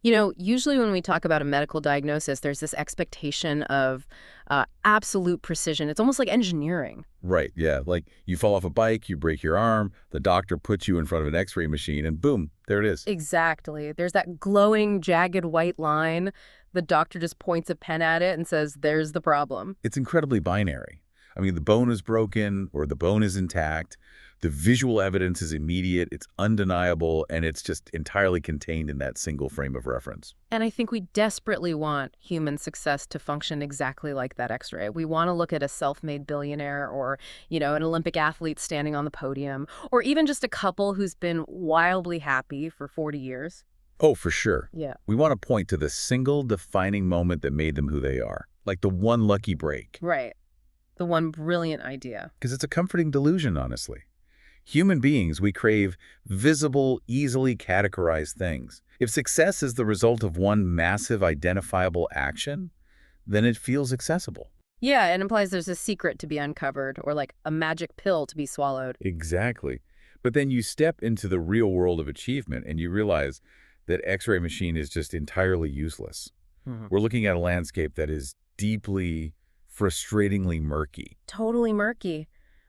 Usually when we talk about a medical diagnosis, there's this expectation of absolute precision. It's almost like engineering. Right, yeah. Like you fall off a bike, you break your arm, the doctor puts you in front of an x-ray machine, and boom, there it is. Exactly. There's that glowing, jagged white line. The doctor just points a pen at it and says, there's the problem. It's incredibly binary. I mean, the bone is broken or the bone is intact. The visual evidence is immediate, it's undeniable, and it's just entirely contained in that single frame of reference. And I think we desperately want human success to function exactly like that X-ray. We want to look at a self-made billionaire or, an Olympic athlete standing on the podium, or even just a couple who's been wildly happy for 40 years. Oh, for sure. Yeah. We want to point to the single defining moment that made them who they are, like the one lucky break. Right. The one brilliant idea. Because it's a comforting delusion, honestly. Human beings, we crave visible, easily categorized things. If success is the result of one massive identifiable action, then it feels accessible. Yeah, it implies there's a secret to be uncovered or like a magic pill to be swallowed. Exactly. But then you step into the real world of achievement and you realize that X-ray machine is just entirely useless. We're looking at a landscape that is deeply, frustratingly murky. Totally murky.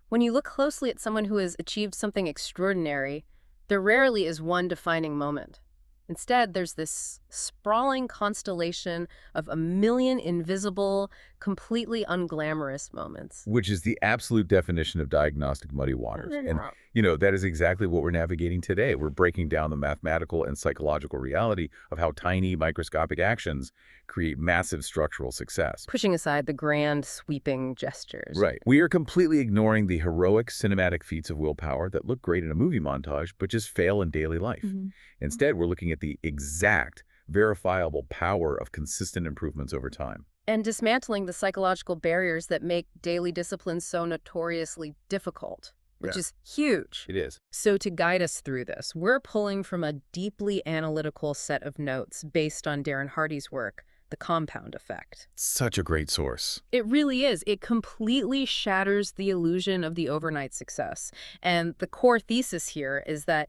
When you look closely at someone who has achieved something extraordinary, there rarely is one defining moment. Instead, there's this sprawling constellation of a million invisible, completely unglamorous moments. Which is the absolute definition of diagnostic muddy waters. And, that is exactly what we're navigating today. We're breaking down the mathematical and psychological reality of how tiny, microscopic actions create massive structural success. Pushing aside the grand, sweeping gestures. Right. We are completely ignoring the heroic cinematic feats of willpower that look great in a movie montage, but just fail in daily life. Instead, we're looking at the exact, verifiable power of consistent improvements over time. And dismantling the psychological barriers that make daily disciplines so notoriously difficult, which is huge. It is. So to guide us through this, we're pulling from a deeply analytical set of notes based on Darren Hardy's work, The Compound Effect. Such a great source. It really is. It completely shatters the illusion of the overnight success. And the core thesis here is that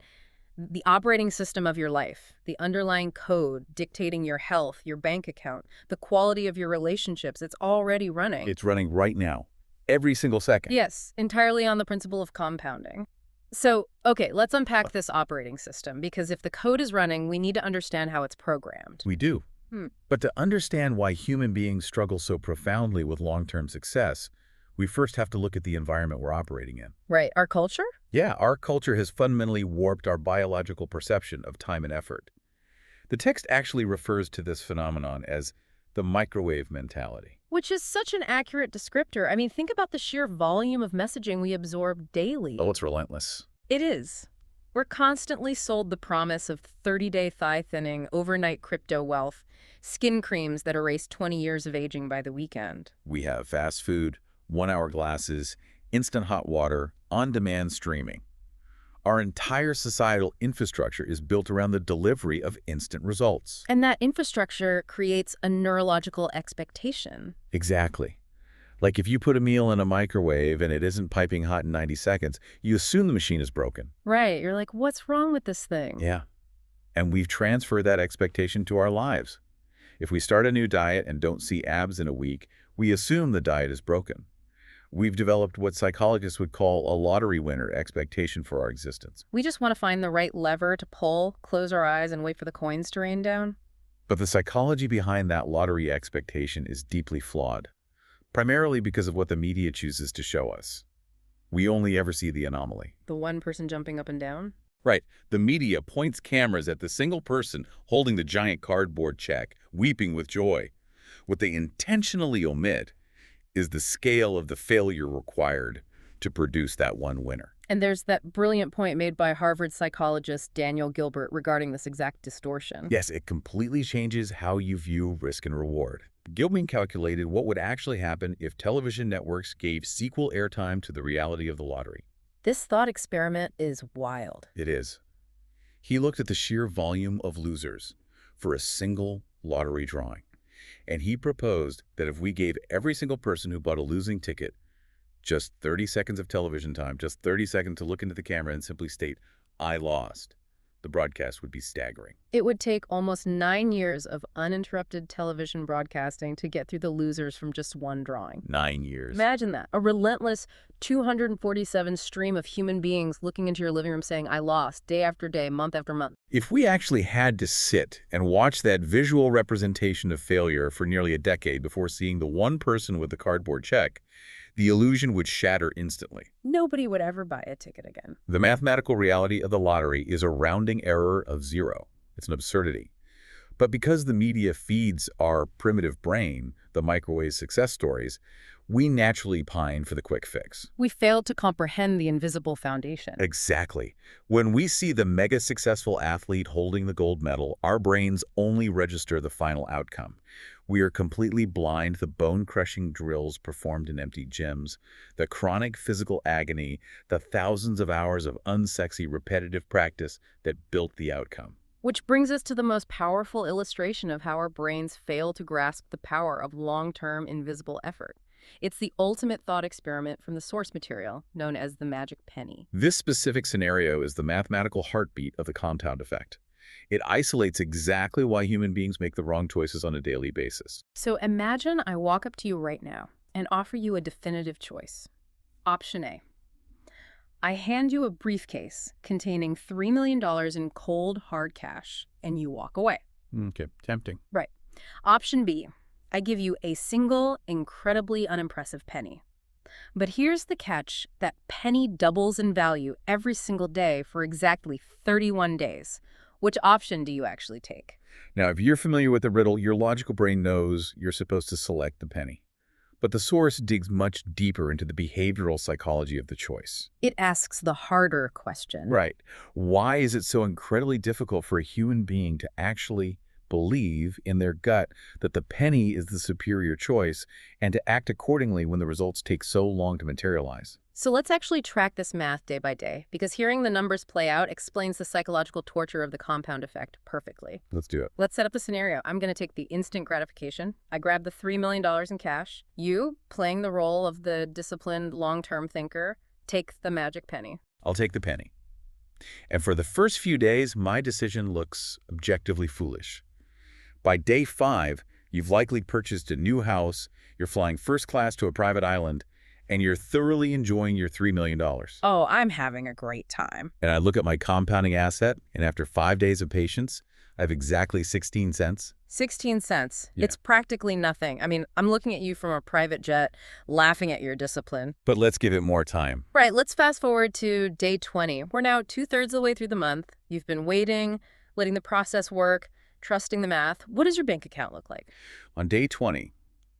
the operating system of your life, the underlying code dictating your health, your bank account, the quality of your relationships, it's already running. It's running right now, every single second. Yes, entirely on the principle of compounding. So, okay, let's unpack this operating system, because if the code is running, we need to understand how it's programmed. We do. But to understand why human beings struggle so profoundly with long-term success, we first have to look at the environment we're operating in. Right. Our culture? Yeah, our culture has fundamentally warped our biological perception of time and effort. The text actually refers to this phenomenon as the microwave mentality. Which is such an accurate descriptor. I mean, think about the sheer volume of messaging we absorb daily. Oh, it's relentless. It is. We're constantly sold the promise of 30-day thigh thinning, overnight crypto wealth, skin creams that erase 20 years of aging by the weekend. We have fast food, one-hour glasses, instant hot water, on-demand streaming. Our entire societal infrastructure is built around the delivery of instant results. And that infrastructure creates a neurological expectation. Exactly. Like if you put a meal in a microwave and it isn't piping hot in 90 seconds, you assume the machine is broken. Right. You're like, what's wrong with this thing? Yeah. And we've transferred that expectation to our lives. If we start a new diet and don't see abs in a week, we assume the diet is broken. We've developed what psychologists would call a lottery winner expectation for our existence. We just want to find the right lever to pull, close our eyes, and wait for the coins to rain down. But the psychology behind that lottery expectation is deeply flawed, primarily because of what the media chooses to show us. We only ever see the anomaly. The one person jumping up and down? Right. The media points cameras at the single person holding the giant cardboard check, weeping with joy. What they intentionally omit is the scale of the failure required to produce that one winner. And there's that brilliant point made by Harvard psychologist Daniel Gilbert regarding this exact distortion. Yes, it completely changes how you view risk and reward. Gilbert calculated what would actually happen if television networks gave sequel airtime to the reality of the lottery. This thought experiment is wild. It is. He looked at the sheer volume of losers for a single lottery drawing. And he proposed that if we gave every single person who bought a losing ticket just 30 seconds of television time, just 30 seconds to look into the camera and simply state, "I lost," the broadcast would be staggering. It would take almost 9 years of uninterrupted television broadcasting to get through the losers from just one drawing. 9 years. Imagine that. A relentless 247 stream of human beings looking into your living room saying, I lost, day after day, month after month. If we actually had to sit and watch that visual representation of failure for nearly a decade before seeing the one person with the cardboard check, the illusion would shatter instantly. Nobody would ever buy a ticket again. The mathematical reality of the lottery is a rounding error of 0. It's an absurdity. But because the media feeds our primitive brain the microwave success stories, we naturally pine for the quick fix. We failed to comprehend the invisible foundation. Exactly. When we see the mega successful athlete holding the gold medal, our brains only register the final outcome. We are completely blind to the bone-crushing drills performed in empty gyms, the chronic physical agony, the thousands of hours of unsexy repetitive practice that built the outcome. Which brings us to the most powerful illustration of how our brains fail to grasp the power of long-term invisible effort. It's the ultimate thought experiment from the source material, known as the magic penny. This specific scenario is the mathematical heartbeat of the compound effect. It isolates exactly why human beings make the wrong choices on a daily basis. So imagine I walk up to you right now and offer you a definitive choice. Option A. I hand you a briefcase containing $3 million in cold, hard cash, and you walk away. Okay, tempting. Right. Option B. I give you a single, incredibly unimpressive penny. But here's the catch. That penny doubles in value every single day for exactly 31 days. Which option do you actually take? Now, if you're familiar with the riddle, your logical brain knows you're supposed to select the penny. But the source digs much deeper into the behavioral psychology of the choice. It asks the harder question. Right. Why is it so incredibly difficult for a human being to actually believe in their gut that the penny is the superior choice and to act accordingly when the results take so long to materialize? So let's actually track this math day by day, because hearing the numbers play out explains the psychological torture of the compound effect perfectly. Let's do it. Let's set up the scenario. I'm going to take the instant gratification. I grab the $3 million in cash. You, playing the role of the disciplined long-term thinker, take the magic penny. I'll take the penny. And for the first few days, my decision looks objectively foolish. By day 5, you've likely purchased a new house, you're flying first class to a private island, and you're thoroughly enjoying your $3 million. Oh, I'm having a great time. And I look at my compounding asset, and after 5 days of patience, I have exactly 16 cents. 16 cents. Yeah. It's practically nothing. I mean, I'm looking at you from a private jet, laughing at your discipline. But let's give it more time. Right, let's fast forward to day 20. We're now 2/3 of the way through the month. You've been waiting, letting the process work, trusting the math. What does your bank account look like? On day 20,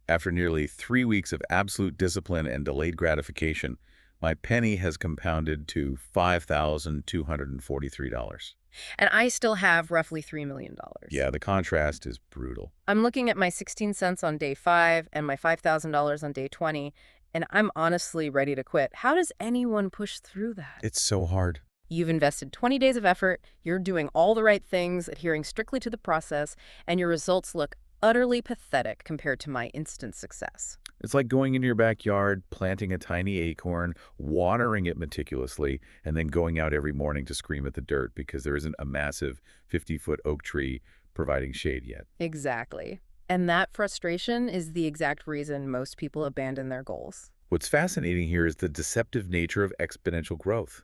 after nearly 3 weeks of absolute discipline and delayed gratification, my penny has compounded to $5,243. And I still have roughly $3 million. Yeah, the contrast is brutal. I'm looking at my 16 cents on day 5 and my $5,000 on day 20, and I'm honestly ready to quit. How does anyone push through that? It's so hard. You've invested 20 days of effort, you're doing all the right things, adhering strictly to the process, and your results look utterly pathetic compared to my instant success. It's like going into your backyard, planting a tiny acorn, watering it meticulously, and then going out every morning to scream at the dirt because there isn't a massive 50-foot oak tree providing shade yet. Exactly. And that frustration is the exact reason most people abandon their goals. What's fascinating here is the deceptive nature of exponential growth.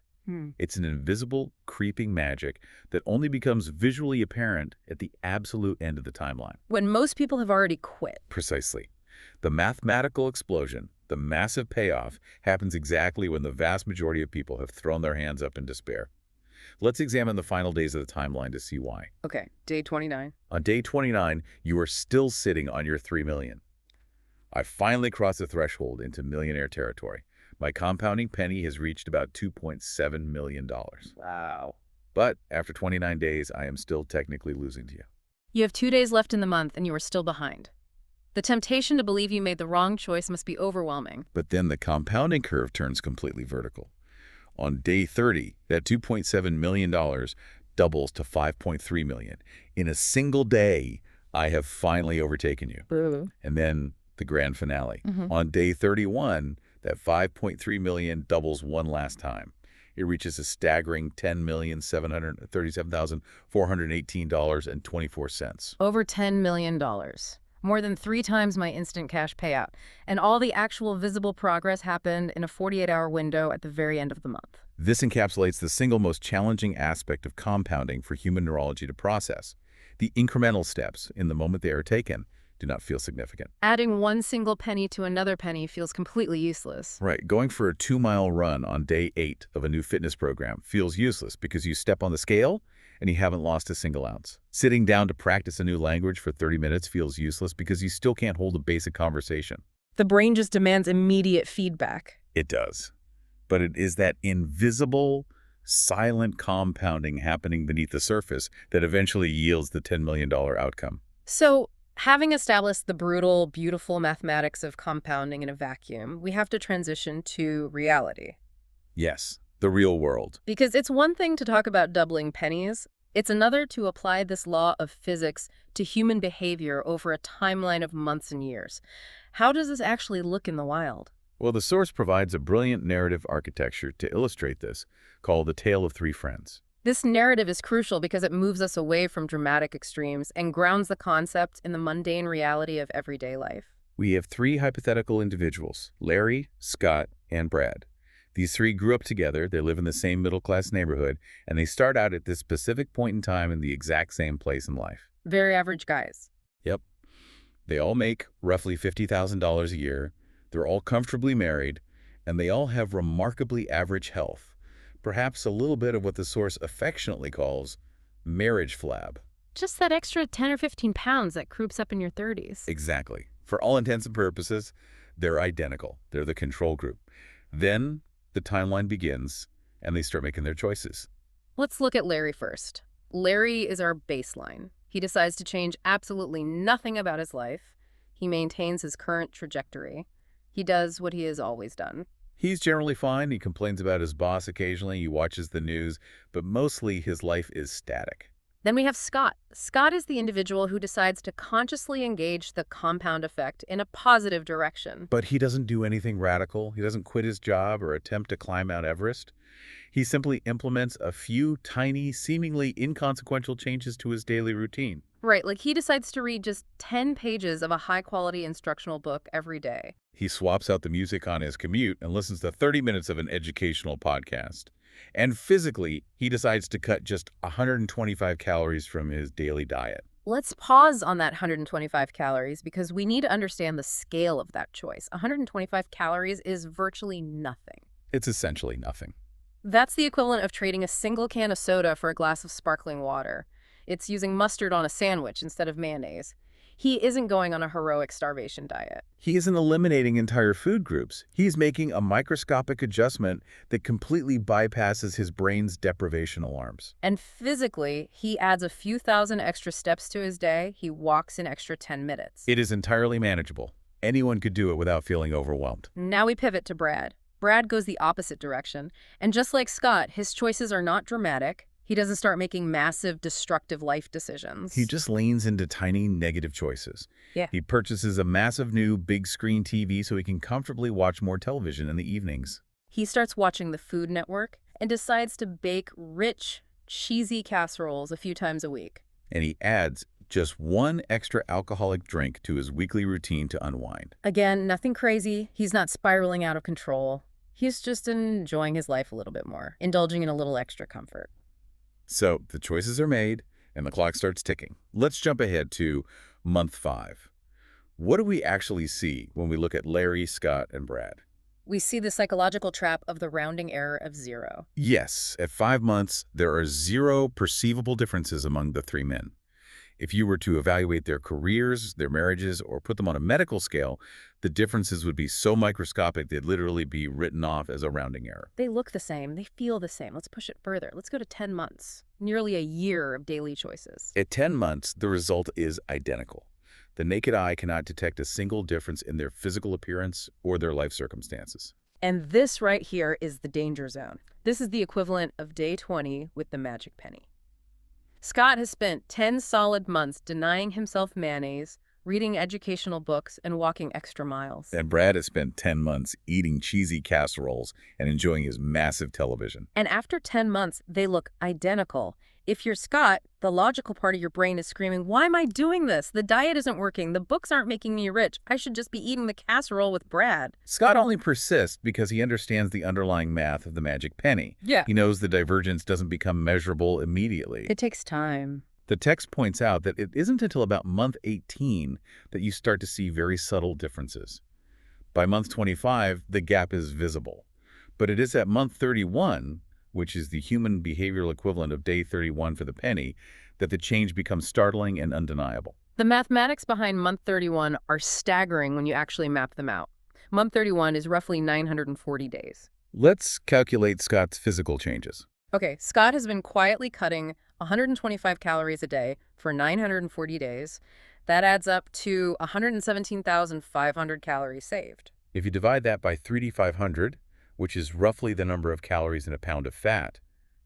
It's an invisible, creeping magic that only becomes visually apparent at the absolute end of the timeline. When most people have already quit. Precisely. The mathematical explosion, the massive payoff, happens exactly when the vast majority of people have thrown their hands up in despair. Let's examine the final days of the timeline to see why. Okay, day 29. On day 29, you are still sitting on your $3 million. I finally crossed the threshold into millionaire territory. My compounding penny has reached about $2.7 million. Wow. But after 29 days, I am still technically losing to you. You have 2 days left in the month and you are still behind. The temptation to believe you made the wrong choice must be overwhelming. But then the compounding curve turns completely vertical. On day 30, that $2.7 million doubles to $5.3 million. In a single day, I have finally overtaken you. Boo. And then the grand finale. On day 31, that $5.3 million doubles one last time. It reaches a staggering $10,737,418.24. Over $10 million. More than 3 times my instant cash payout. And all the actual visible progress happened in a 48-hour window at the very end of the month. This encapsulates the single most challenging aspect of compounding for human neurology to process. The incremental steps, in the moment they are taken, do not feel significant. Adding one single penny to another penny feels completely useless. Right, going for a 2-mile run on day 8 of a new fitness program feels useless because you step on the scale and you haven't lost a single ounce. Sitting down to practice a new language for 30 minutes feels useless because you still can't hold a basic conversation. The brain just demands immediate feedback. It does. But it is that invisible, silent compounding happening beneath the surface that eventually yields the $10 million outcome. So, having established the brutal, beautiful mathematics of compounding in a vacuum, we have to transition to reality. Yes, the real world. Because it's one thing to talk about doubling pennies, it's another to apply this law of physics to human behavior over a timeline of months and years. How does this actually look in the wild? Well, the source provides a brilliant narrative architecture to illustrate this, called The Tale of Three Friends. This narrative is crucial because it moves us away from dramatic extremes and grounds the concept in the mundane reality of everyday life. We have 3 hypothetical individuals, Larry, Scott, and Brad. These 3 grew up together, they live in the same middle-class neighborhood, and they start out at this specific point in time in the exact same place in life. Very average guys. Yep. They all make roughly $50,000 a year. They're all comfortably married, and they all have remarkably average health. Perhaps a little bit of what the source affectionately calls marriage flab. Just that extra 10 or 15 pounds that creeps up in your 30s. Exactly. For all intents and purposes, they're identical. They're the control group. Then the timeline begins, and they start making their choices. Let's look at Larry first. Larry is our baseline. He decides to change absolutely nothing about his life. He maintains his current trajectory. He does what he has always done. He's generally fine. He complains about his boss occasionally. He watches the news, but mostly his life is static. Then we have Scott. Scott is the individual who decides to consciously engage the compound effect in a positive direction. But he doesn't do anything radical. He doesn't quit his job or attempt to climb Mount Everest. He simply implements a few tiny, seemingly inconsequential changes to his daily routine. Right, like he decides to read just 10 pages of a high-quality instructional book every day. He swaps out the music on his commute and listens to 30 minutes of an educational podcast. And physically, he decides to cut just 125 calories from his daily diet. Let's pause on that 125 calories because we need to understand the scale of that choice. 125 calories is virtually nothing. It's essentially nothing. That's the equivalent of trading a single can of soda for a glass of sparkling water. It's using mustard on a sandwich instead of mayonnaise. He isn't going on a heroic starvation diet. He isn't eliminating entire food groups. He's making a microscopic adjustment that completely bypasses his brain's deprivation alarms. And physically, he adds a few thousand extra steps to his day. He walks an extra 10 minutes. It is entirely manageable. Anyone could do it without feeling overwhelmed. Now we pivot to Brad. Brad goes the opposite direction. And just like Scott, his choices are not dramatic. He doesn't start making massive, destructive life decisions. He just leans into tiny negative choices. Yeah. He purchases a massive new big screen TV so he can comfortably watch more television in the evenings. He starts watching the Food Network and decides to bake rich, cheesy casseroles a few times a week. And he adds just one extra alcoholic drink to his weekly routine to unwind. Again, nothing crazy. He's not spiraling out of control. He's just enjoying his life a little bit more, indulging in a little extra comfort. So the choices are made, and the clock starts ticking. Let's jump ahead to month 5. What do we actually see when we look at Larry, Scott, and Brad? We see the psychological trap of the rounding error of 0. Yes, at 5 months, there are 0 perceivable differences among the 3 men. If you were to evaluate their careers, their marriages, or put them on a medical scale, the differences would be so microscopic they'd literally be written off as a rounding error. They look the same. They feel the same. Let's push it further. Let's go to 10 months. Nearly a year of daily choices. At 10 months, the result is identical. The naked eye cannot detect a single difference in their physical appearance or their life circumstances. And this right here is the danger zone. This is the equivalent of day 20 with the magic penny. Scott has spent 10 solid months denying himself mayonnaise, reading educational books and walking extra miles. And Brad has spent 10 months eating cheesy casseroles and enjoying his massive television. And after 10 months, they look identical. If you're Scott, the logical part of your brain is screaming, why am I doing this? The diet isn't working. The books aren't making me rich. I should just be eating the casserole with Brad. Scott only persists because he understands the underlying math of the magic penny. Yeah. He knows the divergence doesn't become measurable immediately. It takes time. The text points out that it isn't until about month 18 that you start to see very subtle differences. By month 25, the gap is visible. But it is at month 31, which is the human behavioral equivalent of day 31 for the penny, that the change becomes startling and undeniable. The mathematics behind month 31 are staggering when you actually map them out. Month 31 is roughly 940 days. Let's calculate Scott's physical changes. Okay, Scott has been quietly cutting 125 calories a day for 940 days. That adds up to 117,500 calories saved. If you divide that by 3,500, which is roughly the number of calories in a pound of fat,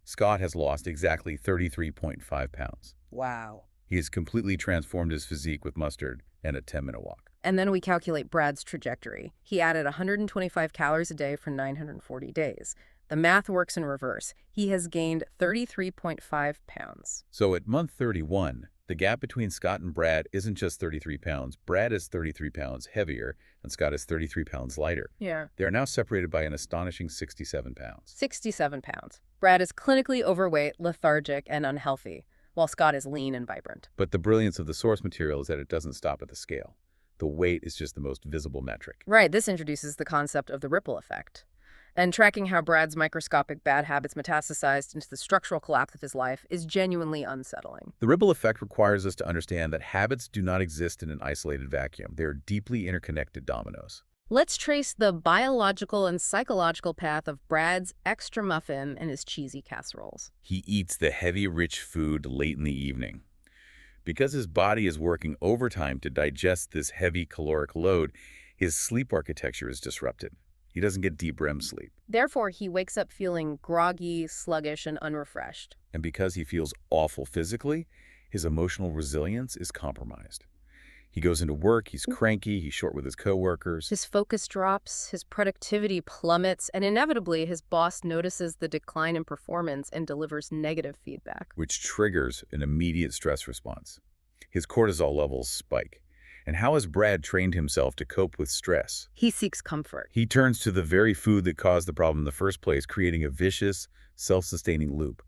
Scott has lost exactly 33.5 pounds. Wow. He has completely transformed his physique with mustard and a 10-minute walk. And then we calculate Brad's trajectory. He added 125 calories a day for 940 days. The math works in reverse. He has gained 33.5 pounds. So at month 31, the gap between Scott and Brad isn't just 33 pounds. Brad is 33 pounds heavier, and Scott is 33 pounds lighter. Yeah. They are now separated by an astonishing 67 pounds. 67 pounds. Brad is clinically overweight, lethargic, and unhealthy, while Scott is lean and vibrant. But the brilliance of the source material is that it doesn't stop at the scale. The weight is just the most visible metric. Right, this introduces the concept of the ripple effect. And tracking how Brad's microscopic bad habits metastasized into the structural collapse of his life is genuinely unsettling. The ripple effect requires us to understand that habits do not exist in an isolated vacuum. They are deeply interconnected dominoes. Let's trace the biological and psychological path of Brad's extra muffin and his cheesy casseroles. He eats the heavy, rich food late in the evening. Because his body is working overtime to digest this heavy caloric load, his sleep architecture is disrupted. He doesn't get deep REM sleep. Therefore, he wakes up feeling groggy, sluggish, and unrefreshed. And because he feels awful physically, his emotional resilience is compromised. He goes into work, he's cranky, he's short with his coworkers. His focus drops, his productivity plummets, and inevitably his boss notices the decline in performance and delivers negative feedback. Which triggers an immediate stress response. His cortisol levels spike. And how has Brad trained himself to cope with stress? He seeks comfort. He turns to the very food that caused the problem in the first place, creating a vicious, self-sustaining loop.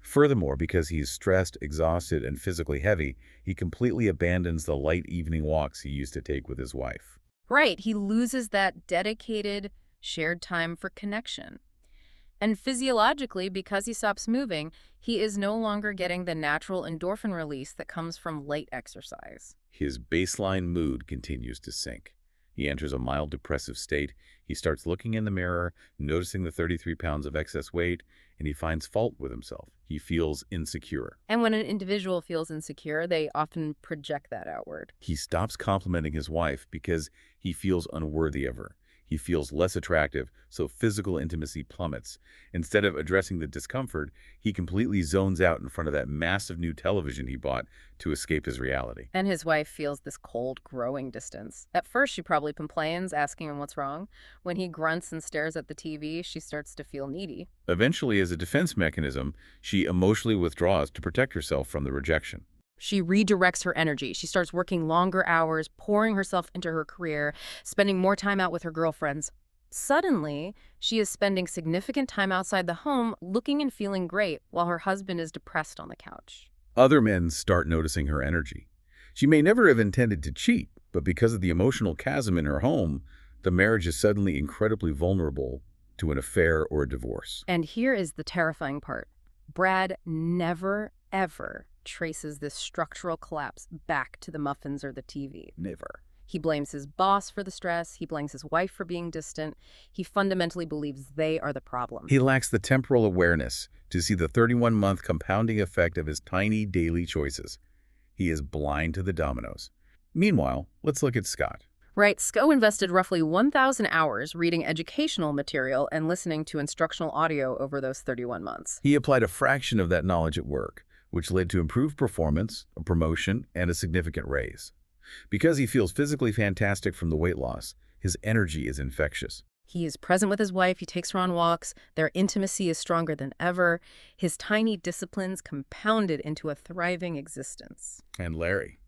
Furthermore, because he is stressed, exhausted, and physically heavy, he completely abandons the light evening walks he used to take with his wife. Right, he loses that dedicated, shared time for connection. And physiologically, because he stops moving, he is no longer getting the natural endorphin release that comes from light exercise. His baseline mood continues to sink. He enters a mild depressive state. He starts looking in the mirror, noticing the 33 pounds of excess weight, and he finds fault with himself. He feels insecure. And when an individual feels insecure, they often project that outward. He stops complimenting his wife because he feels unworthy of her. He feels less attractive, so physical intimacy plummets. Instead of addressing the discomfort, he completely zones out in front of that massive new television he bought to escape his reality. And his wife feels this cold, growing distance. At first, she probably complains, asking him what's wrong. When he grunts and stares at the TV, she starts to feel needy. Eventually, as a defense mechanism, she emotionally withdraws to protect herself from the rejection. She redirects her energy. She starts working longer hours, pouring herself into her career, spending more time out with her girlfriends. Suddenly, she is spending significant time outside the home, looking and feeling great, while her husband is depressed on the couch. Other men start noticing her energy. She may never have intended to cheat, but because of the emotional chasm in her home, the marriage is suddenly incredibly vulnerable to an affair or a divorce. And here is the terrifying part. Brad never, ever traces this structural collapse back to the muffins or the TV. Never. He blames his boss for the stress. He blames his wife for being distant. He fundamentally believes they are the problem. He lacks the temporal awareness to see the 31-month compounding effect of his tiny daily choices. He is blind to the dominoes. Meanwhile, let's look at Scott. Right, Sko invested roughly 1,000 hours reading educational material and listening to instructional audio over those 31 months. He applied a fraction of that knowledge at work, which led to improved performance, a promotion, and a significant raise. Because he feels physically fantastic from the weight loss, his energy is infectious. He is present with his wife, he takes her on walks, their intimacy is stronger than ever, his tiny disciplines compounded into a thriving existence. And Larry.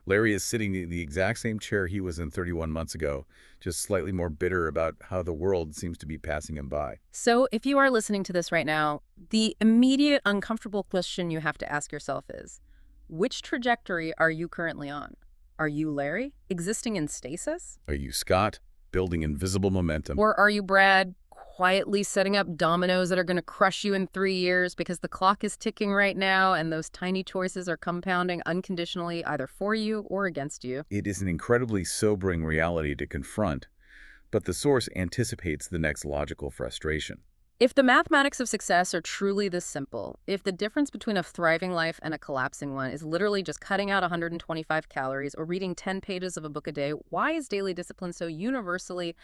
Larry is sitting in the exact same chair he was in 31 months ago, just slightly more bitter about how the world seems to be passing him by. So if you are listening to this right now, the immediate uncomfortable question you have to ask yourself is, which trajectory are you currently on? Are you Larry, existing in stasis? Are you Scott, building invisible momentum? Or are you Brad, quietly setting up dominoes that are going to crush you in 3 years because the clock is ticking right now and those tiny choices are compounding unconditionally either for you or against you? It is an incredibly sobering reality to confront, but the source anticipates the next logical frustration. If the mathematics of success are truly this simple, if the difference between a thriving life and a collapsing one is literally just cutting out 125 calories or reading 10 pages of a book a day, why is daily discipline so universally,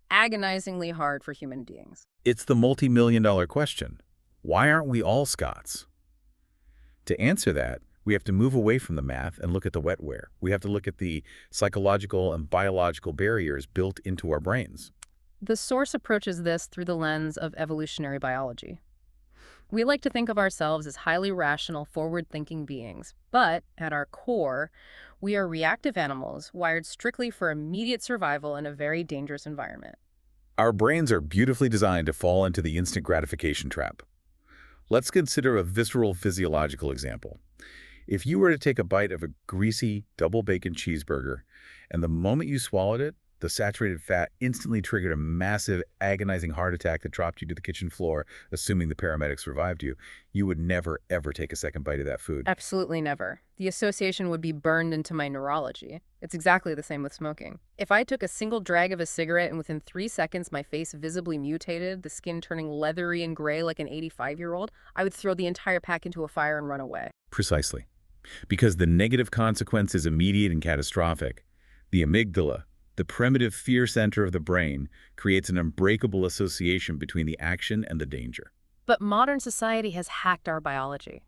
agonizingly hard for human beings? It's the multi-million-dollar question. Why aren't we all Scots? To answer that, we have to move away from the math and look at the wetware. We have to look at the psychological and biological barriers built into our brains. The source approaches this through the lens of evolutionary biology. We like to think of ourselves as highly rational, forward-thinking beings, but at our core, we are reactive animals wired strictly for immediate survival in a very dangerous environment. Our brains are beautifully designed to fall into the instant gratification trap. Let's consider a visceral physiological example. If you were to take a bite of a greasy double bacon cheeseburger, and the moment you swallowed it, the saturated fat instantly triggered a massive, agonizing heart attack that dropped you to the kitchen floor, assuming the paramedics revived you, you would never, ever take a second bite of that food. Absolutely never. The association would be burned into my neurology. It's exactly the same with smoking. If I took a single drag of a cigarette and within 3 seconds my face visibly mutated, the skin turning leathery and gray like an 85-year-old, I would throw the entire pack into a fire and run away. Precisely. Because the negative consequence is immediate and catastrophic. The amygdala, the primitive fear center of the brain, creates an unbreakable association between the action and the danger. But modern society has hacked our biology.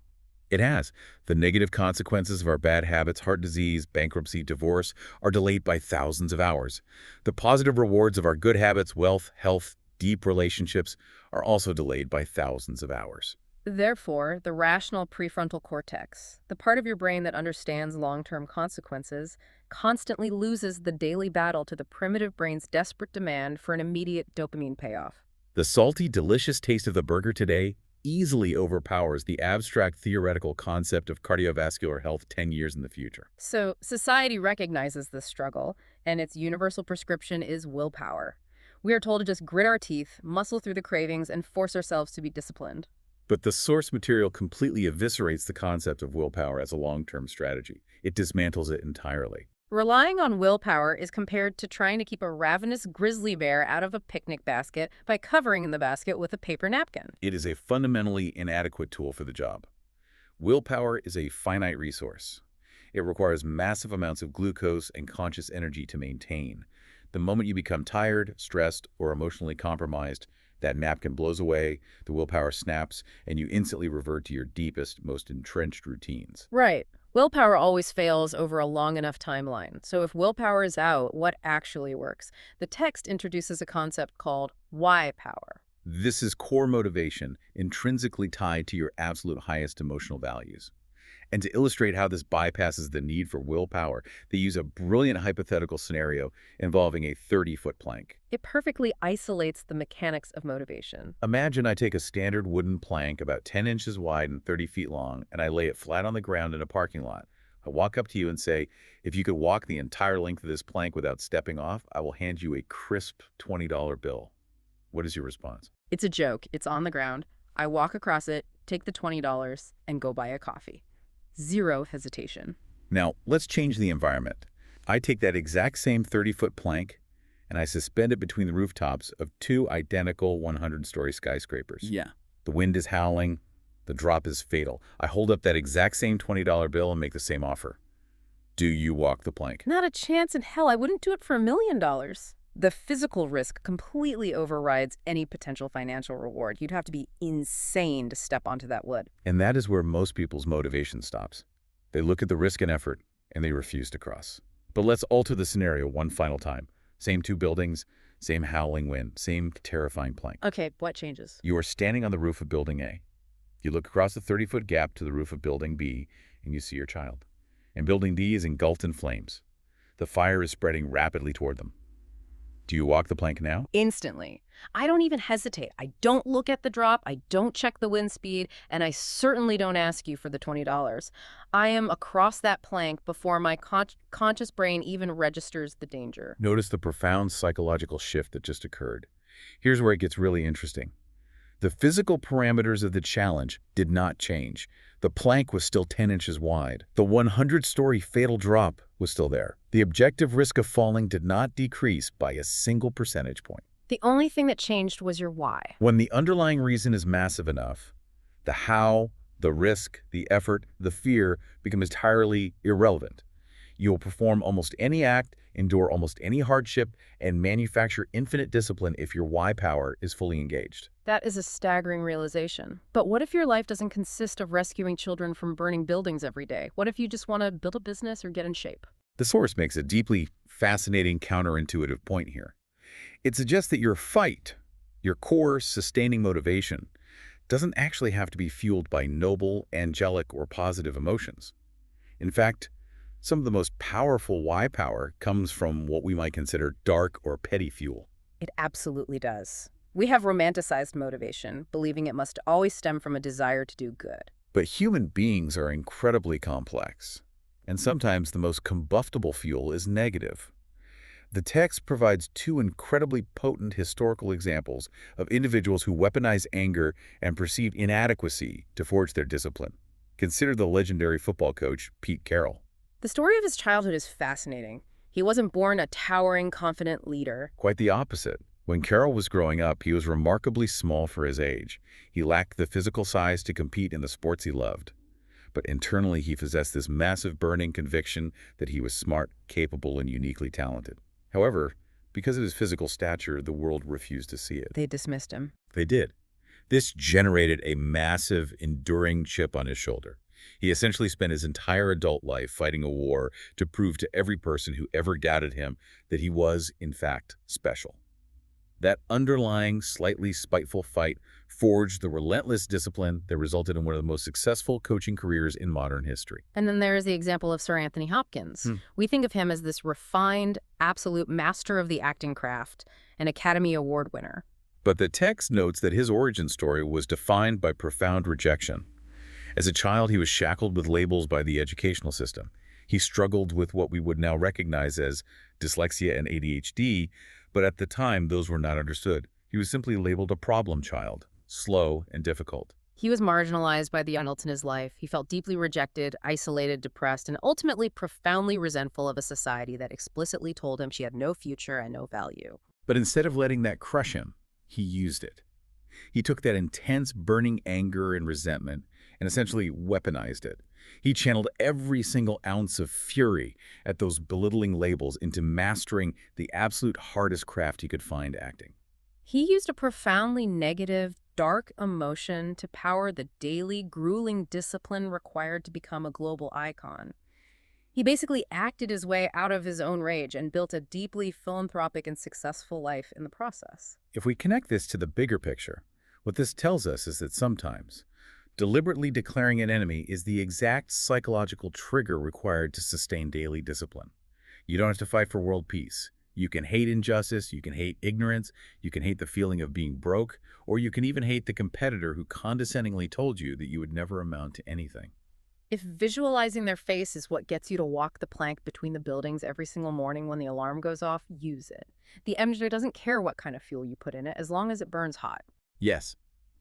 It has. The negative consequences of our bad habits, heart disease, bankruptcy, divorce, are delayed by thousands of hours. The positive rewards of our good habits, wealth, health, deep relationships, are also delayed by thousands of hours. Therefore, the rational prefrontal cortex, the part of your brain that understands long-term consequences, constantly loses the daily battle to the primitive brain's desperate demand for an immediate dopamine payoff. The salty, delicious taste of the burger today easily overpowers the abstract theoretical concept of cardiovascular health 10 years in the future. So, society recognizes this struggle, and its universal prescription is willpower. We are told to just grit our teeth, muscle through the cravings, and force ourselves to be disciplined. But the source material completely eviscerates the concept of willpower as a long-term strategy. It dismantles it entirely. Relying on willpower is compared to trying to keep a ravenous grizzly bear out of a picnic basket by covering the basket with a paper napkin. It is a fundamentally inadequate tool for the job. Willpower is a finite resource. It requires massive amounts of glucose and conscious energy to maintain. The moment you become tired, stressed, or emotionally compromised, that napkin blows away, the willpower snaps, and you instantly revert to your deepest, most entrenched routines. Right. Willpower always fails over a long enough timeline. So if willpower is out, what actually works? The text introduces a concept called why power. This is core motivation, intrinsically tied to your absolute highest emotional values. And to illustrate how this bypasses the need for willpower, they use a brilliant hypothetical scenario involving a 30-foot plank. It perfectly isolates the mechanics of motivation. Imagine I take a standard wooden plank about 10 inches wide and 30 feet long, and I lay it flat on the ground in a parking lot. I walk up to you and say, if you could walk the entire length of this plank without stepping off, I will hand you a crisp $20 bill. What is your response? It's a joke. It's on the ground. I walk across it, take the $20, and go buy a coffee. Zero hesitation. Now, let's change the environment. I take that exact same 30-foot plank, and I suspend it between the rooftops of 2 identical 100-story skyscrapers. Yeah. The wind is howling. The drop is fatal. I hold up that exact same $20 bill and make the same offer. Do you walk the plank? Not a chance in hell. I wouldn't do it for $1 million. The physical risk completely overrides any potential financial reward. You'd have to be insane to step onto that wood. And that is where most people's motivation stops. They look at the risk and effort, and they refuse to cross. But let's alter the scenario one final time. Same two buildings, same howling wind, same terrifying plank. Okay, what changes? You are standing on the roof of Building A. You look across the 30-foot gap to the roof of Building B, and you see your child. And Building D is engulfed in flames. The fire is spreading rapidly toward them. Do you walk the plank now? Instantly. I don't even hesitate. I don't look at the drop, I don't check the wind speed, and I certainly don't ask you for the $20. I am across that plank before my conscious brain even registers the danger. Notice the profound psychological shift that just occurred. Here's where it gets really interesting. The physical parameters of the challenge did not change. The plank was still 10 inches wide. The 100-story fatal drop was still there. The objective risk of falling did not decrease by a single percentage point. The only thing that changed was your why. When the underlying reason is massive enough, the how, the risk, the effort, the fear become entirely irrelevant. You will perform almost any act, endure almost any hardship, and manufacture infinite discipline if your why power is fully engaged. That is a staggering realization. But what if your life doesn't consist of rescuing children from burning buildings every day? What if you just want to build a business or get in shape? The source makes a deeply fascinating counterintuitive point here. It suggests that your fight, your core sustaining motivation, doesn't actually have to be fueled by noble, angelic, or positive emotions. In fact, some of the most powerful why power comes from what we might consider dark or petty fuel. It absolutely does. We have romanticized motivation, believing it must always stem from a desire to do good. But human beings are incredibly complex, and sometimes the most combustible fuel is negative. The text provides two incredibly potent historical examples of individuals who weaponize anger and perceived inadequacy to forge their discipline. Consider the legendary football coach, Pete Carroll. The story of his childhood is fascinating. He wasn't born a towering, confident leader. Quite the opposite. When Carroll was growing up, he was remarkably small for his age. He lacked the physical size to compete in the sports he loved. But internally, he possessed this massive burning conviction that he was smart, capable, and uniquely talented. However, because of his physical stature, the world refused to see it. They dismissed him. They did. This generated a massive, enduring chip on his shoulder. He essentially spent his entire adult life fighting a war to prove to every person who ever doubted him that he was, in fact, special. That underlying, slightly spiteful fight forged the relentless discipline that resulted in one of the most successful coaching careers in modern history. And then there is the example of Sir Anthony Hopkins. We think of him as this refined, absolute master of the acting craft, an Academy Award winner. But the text notes that his origin story was defined by profound rejection. As a child, he was shackled with labels by the educational system. He struggled with what we would now recognize as dyslexia and ADHD, but at the time, those were not understood. He was simply labeled a problem child, slow and difficult. He was marginalized by the adults in his life. He felt deeply rejected, isolated, depressed, and ultimately profoundly resentful of a society that explicitly told him she had no future and no value. But instead of letting that crush him, he used it. He took that intense, burning anger and resentment and essentially weaponized it. He channeled every single ounce of fury at those belittling labels into mastering the absolute hardest craft he could find, acting. He used a profoundly negative, dark emotion to power the daily, grueling discipline required to become a global icon. He basically acted his way out of his own rage and built a deeply philanthropic and successful life in the process. If we connect this to the bigger picture, what this tells us is that sometimes deliberately declaring an enemy is the exact psychological trigger required to sustain daily discipline. You don't have to fight for world peace. You can hate injustice, you can hate ignorance, you can hate the feeling of being broke, or you can even hate the competitor who condescendingly told you that you would never amount to anything. If visualizing their face is what gets you to walk the plank between the buildings every single morning when the alarm goes off, use it. The emulator doesn't care what kind of fuel you put in it as long as it burns hot. Yes,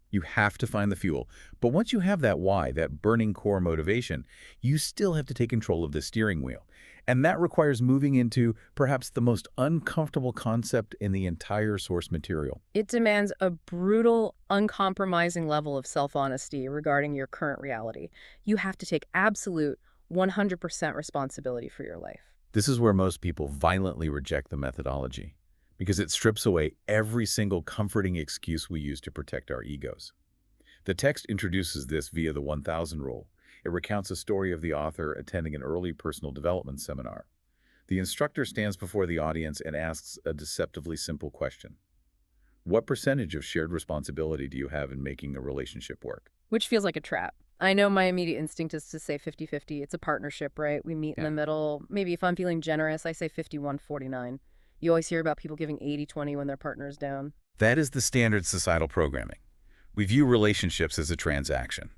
you have to find the fuel. But once you have that why, that burning core motivation, you still have to take control of the steering wheel. And that requires moving into perhaps the most uncomfortable concept in the entire source material. It demands a brutal, uncompromising level of self-honesty regarding your current reality. You have to take absolute 100% responsibility for your life. This is where most people violently reject the methodology, because it strips away every single comforting excuse we use to protect our egos. The text introduces this via the 1000 rule. It recounts a story of the author attending an early personal development seminar. The instructor stands before the audience and asks a deceptively simple question. What percentage of shared responsibility do you have in making a relationship work? Which feels like a trap. I know my immediate instinct is to say 50-50. It's a partnership, right? We meet in Yeah. the middle. Maybe if I'm feeling generous, I say 51-49. You always hear about people giving 80-20 when their partner's down. That is the standard societal programming. We view relationships as a transaction.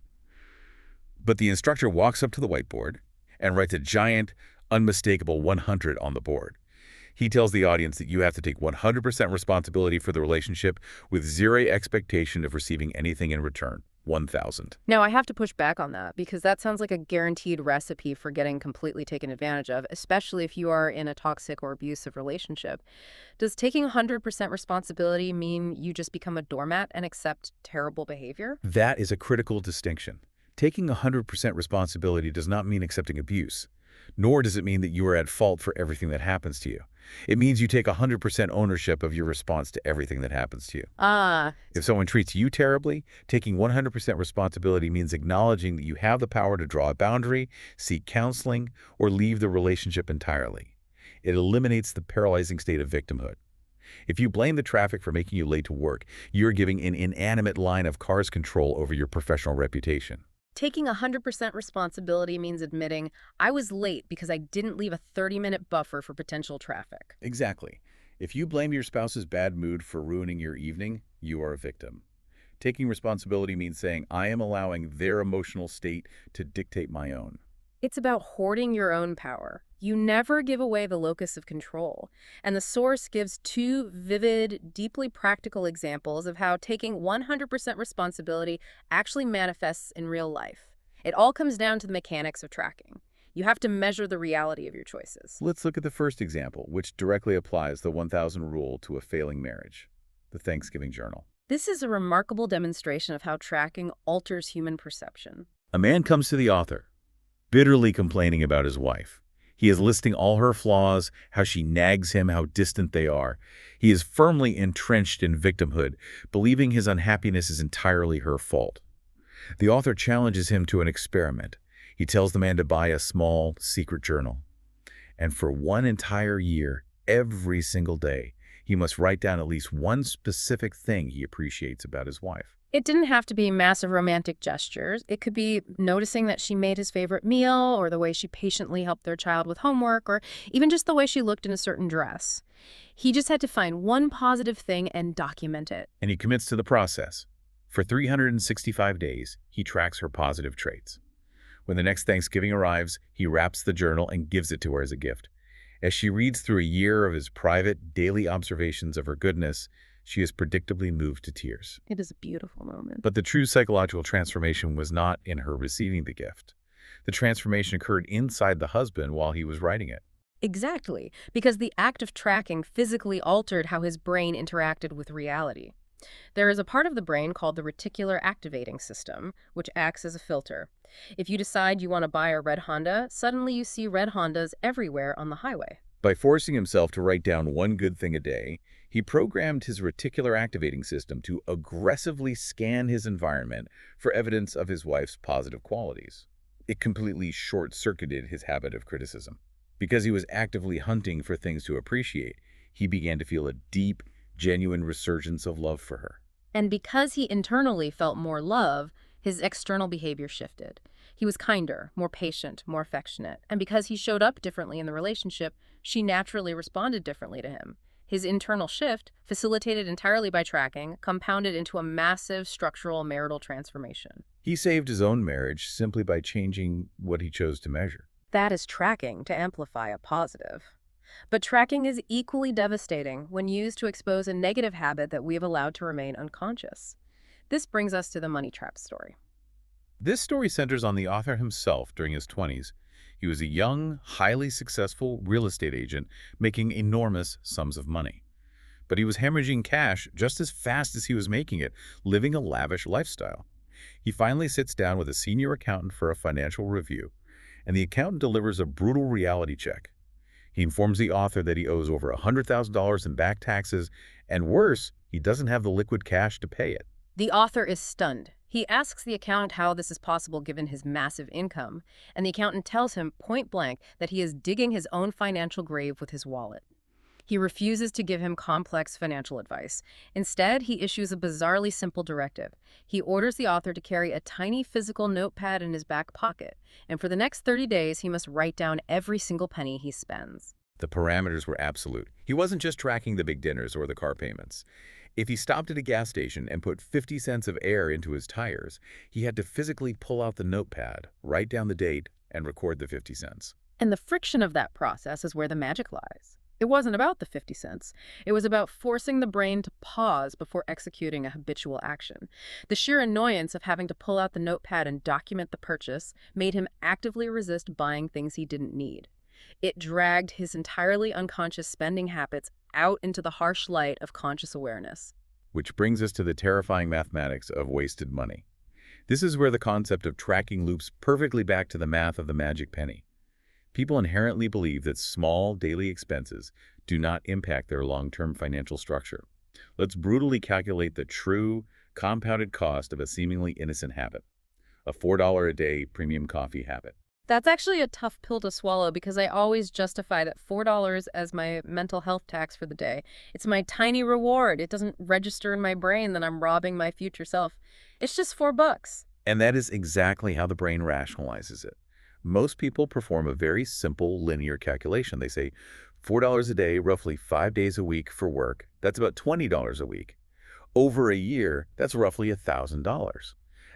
But the instructor walks up to the whiteboard and writes a giant, unmistakable 100 on the board. He tells the audience that you have to take 100% responsibility for the relationship with zero expectation of receiving anything in return. 1,000. Now, I have to push back on that because that sounds like a guaranteed recipe for getting completely taken advantage of, especially if you are in a toxic or abusive relationship. Does taking 100% responsibility mean you just become a doormat and accept terrible behavior? That is a critical distinction. Taking 100% responsibility does not mean accepting abuse, nor does it mean that you are at fault for everything that happens to you. It means you take 100% ownership of your response to everything that happens to you. Ah, If someone treats you terribly, taking 100% responsibility means acknowledging that you have the power to draw a boundary, seek counseling, or leave the relationship entirely. It eliminates the paralyzing state of victimhood. If you blame the traffic for making you late to work, you're giving an inanimate line of cars control over your professional reputation. taking 100% responsibility means admitting I was late because I didn't leave a 30-minute buffer for potential traffic. Exactly. If you blame your spouse's bad mood for ruining your evening, you are a victim. Taking responsibility means saying, I am allowing their emotional state to dictate my own. It's about hoarding your own power. You never give away the locus of control. And the source gives two vivid, deeply practical examples of how taking 100% responsibility actually manifests in real life. It all comes down to the mechanics of tracking. You have to measure the reality of your choices. Let's look at the first example, which directly applies the 1,000 rule to a failing marriage, the Thanksgiving journal. This is a remarkable demonstration of how tracking alters human perception. A man comes to the author, bitterly complaining about his wife. He is listing all her flaws, how she nags him, how distant they are. He is firmly entrenched in victimhood, believing his unhappiness is entirely her fault. The author challenges him to an experiment. He tells the man to buy a small, secret journal. And for one entire year, every single day, he must write down at least one specific thing he appreciates about his wife. It didn't have to be massive romantic gestures. It could be noticing that she made his favorite meal, or the way she patiently helped their child with homework, or even just the way she looked in a certain dress. He just had to find one positive thing and document it. And he commits to the process. For 365 days, he tracks her positive traits. When the next Thanksgiving arrives, he wraps the journal and gives it to her as a gift. As she reads through a year of his private, daily observations of her goodness, she is predictably moved to tears. It is a beautiful moment. But the true psychological transformation was not in her receiving the gift. The transformation occurred inside the husband while he was writing it. Exactly, because the act of tracking physically altered how his brain interacted with reality. There is a part of the brain called the reticular activating system, which acts as a filter. If you decide you want to buy a red Honda, suddenly you see red Hondas everywhere on the highway. By forcing himself to write down one good thing a day, he programmed his reticular activating system to aggressively scan his environment for evidence of his wife's positive qualities. It completely short-circuited his habit of criticism. Because he was actively hunting for things to appreciate, he began to feel a deep, genuine resurgence of love for her. And because he internally felt more love, his external behavior shifted. He was kinder, more patient, more affectionate. And because he showed up differently in the relationship, she naturally responded differently to him. His internal shift, facilitated entirely by tracking, compounded into a massive structural marital transformation. He saved his own marriage simply by changing what he chose to measure. That is tracking to amplify a positive. But tracking is equally devastating when used to expose a negative habit that we have allowed to remain unconscious. This brings us to the money trap story. This story centers on the author himself during his 20s. He was a young, highly successful real estate agent making enormous sums of money. But he was hemorrhaging cash just as fast as he was making it, living a lavish lifestyle. He finally sits down with a senior accountant for a financial review, and the accountant delivers a brutal reality check. He informs the author that he owes over $100,000 in back taxes, and worse, he doesn't have the liquid cash to pay it. The author is stunned. He asks the accountant how this is possible given his massive income, and the accountant tells him point blank that he is digging his own financial grave with his wallet. He refuses to give him complex financial advice. Instead, he issues a bizarrely simple directive. He orders the author to carry a tiny physical notepad in his back pocket, and for the next 30 days, he must write down every single penny he spends. The parameters were absolute. He wasn't just tracking the big dinners or the car payments. If he stopped at a gas station and put 50 cents of air into his tires, he had to physically pull out the notepad, write down the date, and record the 50 cents. And the friction of that process is where the magic lies. It wasn't about the 50 cents. It was about forcing the brain to pause before executing a habitual action. The sheer annoyance of having to pull out the notepad and document the purchase made him actively resist buying things he didn't need. It dragged his entirely unconscious spending habits out into the harsh light of conscious awareness. Which brings us to the terrifying mathematics of wasted money. This is where the concept of tracking loops perfectly back to the math of the magic penny. People inherently believe that small daily expenses do not impact their long-term financial structure. Let's brutally calculate the true, compounded cost of a seemingly innocent habit. A $4 a day premium coffee habit. That's actually a tough pill to swallow because I always justify that $4 as my mental health tax for the day. It's my tiny reward. It doesn't register in my brain that I'm robbing my future self. It's just $4. And that is exactly how the brain rationalizes it. Most people perform a very simple linear calculation. They say $4 a day, roughly 5 days a week for work. That's about $20 a week. Over a year, that's roughly $1,000.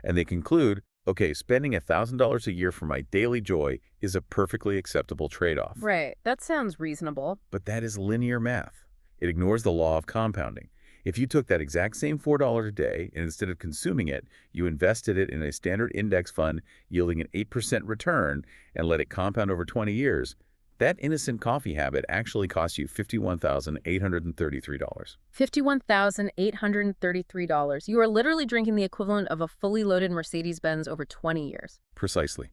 And they conclude, okay, spending $1,000 a year for my daily joy is a perfectly acceptable trade-off. Right. That sounds reasonable. But that is linear math. It ignores the law of compounding. If you took that exact same $4 a day and instead of consuming it, you invested it in a standard index fund yielding an 8% return and let it compound over 20 years, that innocent coffee habit actually cost you $51,833. $51,833. You are literally drinking the equivalent of a fully loaded Mercedes-Benz over 20 years. Precisely.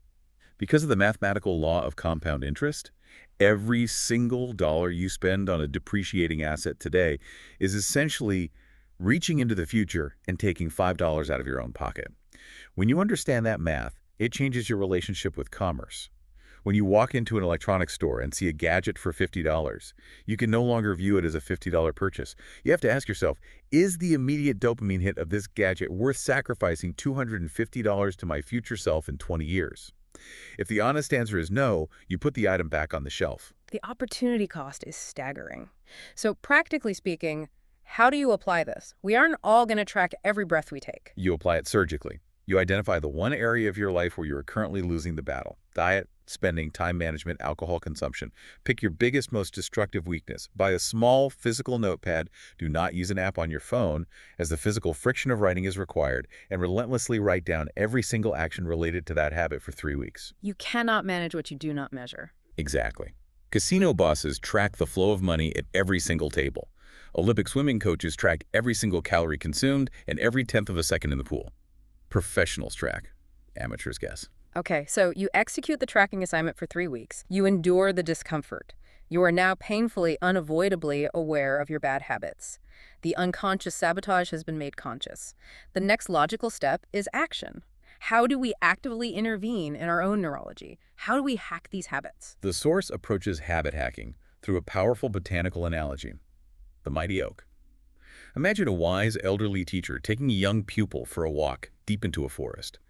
Because of the mathematical law of compound interest, every single dollar you spend on a depreciating asset today is essentially reaching into the future and taking $5 out of your own pocket. When you understand that math, it changes your relationship with commerce. When you walk into an electronics store and see a gadget for $50, you can no longer view it as a $50 purchase. You have to ask yourself, is the immediate dopamine hit of this gadget worth sacrificing $250 to my future self in 20 years? If the honest answer is no, you put the item back on the shelf. The opportunity cost is staggering. So practically speaking, how do you apply this? We aren't all going to track every breath we take. You apply it surgically. You identify the one area of your life where you are currently losing the battle. Diet, spending, time management, alcohol consumption. Pick your biggest, most destructive weakness. Buy a small physical notepad. Do not use an app on your phone, as the physical friction of writing is required, and relentlessly write down every single action related to that habit for 3 weeks. You cannot manage what you do not measure. Exactly. Casino bosses track the flow of money at every single table. Olympic swimming coaches track every single calorie consumed and every tenth of a second in the pool. Professionals track. Amateurs guess. Okay, so you execute the tracking assignment for 3 weeks. You endure the discomfort. You are now painfully, unavoidably aware of your bad habits. The unconscious sabotage has been made conscious. The next logical step is action. How do we actively intervene in our own neurology? How do we hack these habits? The source approaches habit hacking through a powerful botanical analogy, the mighty oak. Imagine a wise elderly teacher taking a young pupil for a walk deep into a forest.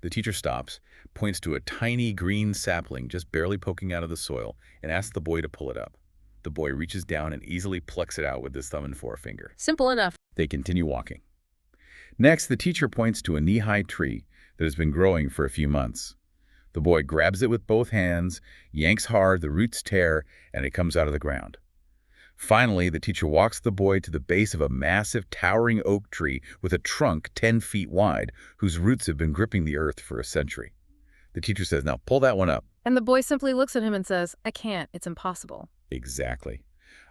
The teacher stops, points to a tiny green sapling just barely poking out of the soil, and asks the boy to pull it up. The boy reaches down and easily plucks it out with his thumb and forefinger. Simple enough. They continue walking. Next, the teacher points to a knee-high tree that has been growing for a few months. The boy grabs it with both hands, yanks hard, the roots tear, and it comes out of the ground. Finally, the teacher walks the boy to the base of a massive, towering oak tree with a trunk 10 feet wide, whose roots have been gripping the earth for a century. The teacher says, now pull that one up. And the boy simply looks at him and says, I can't, it's impossible. Exactly.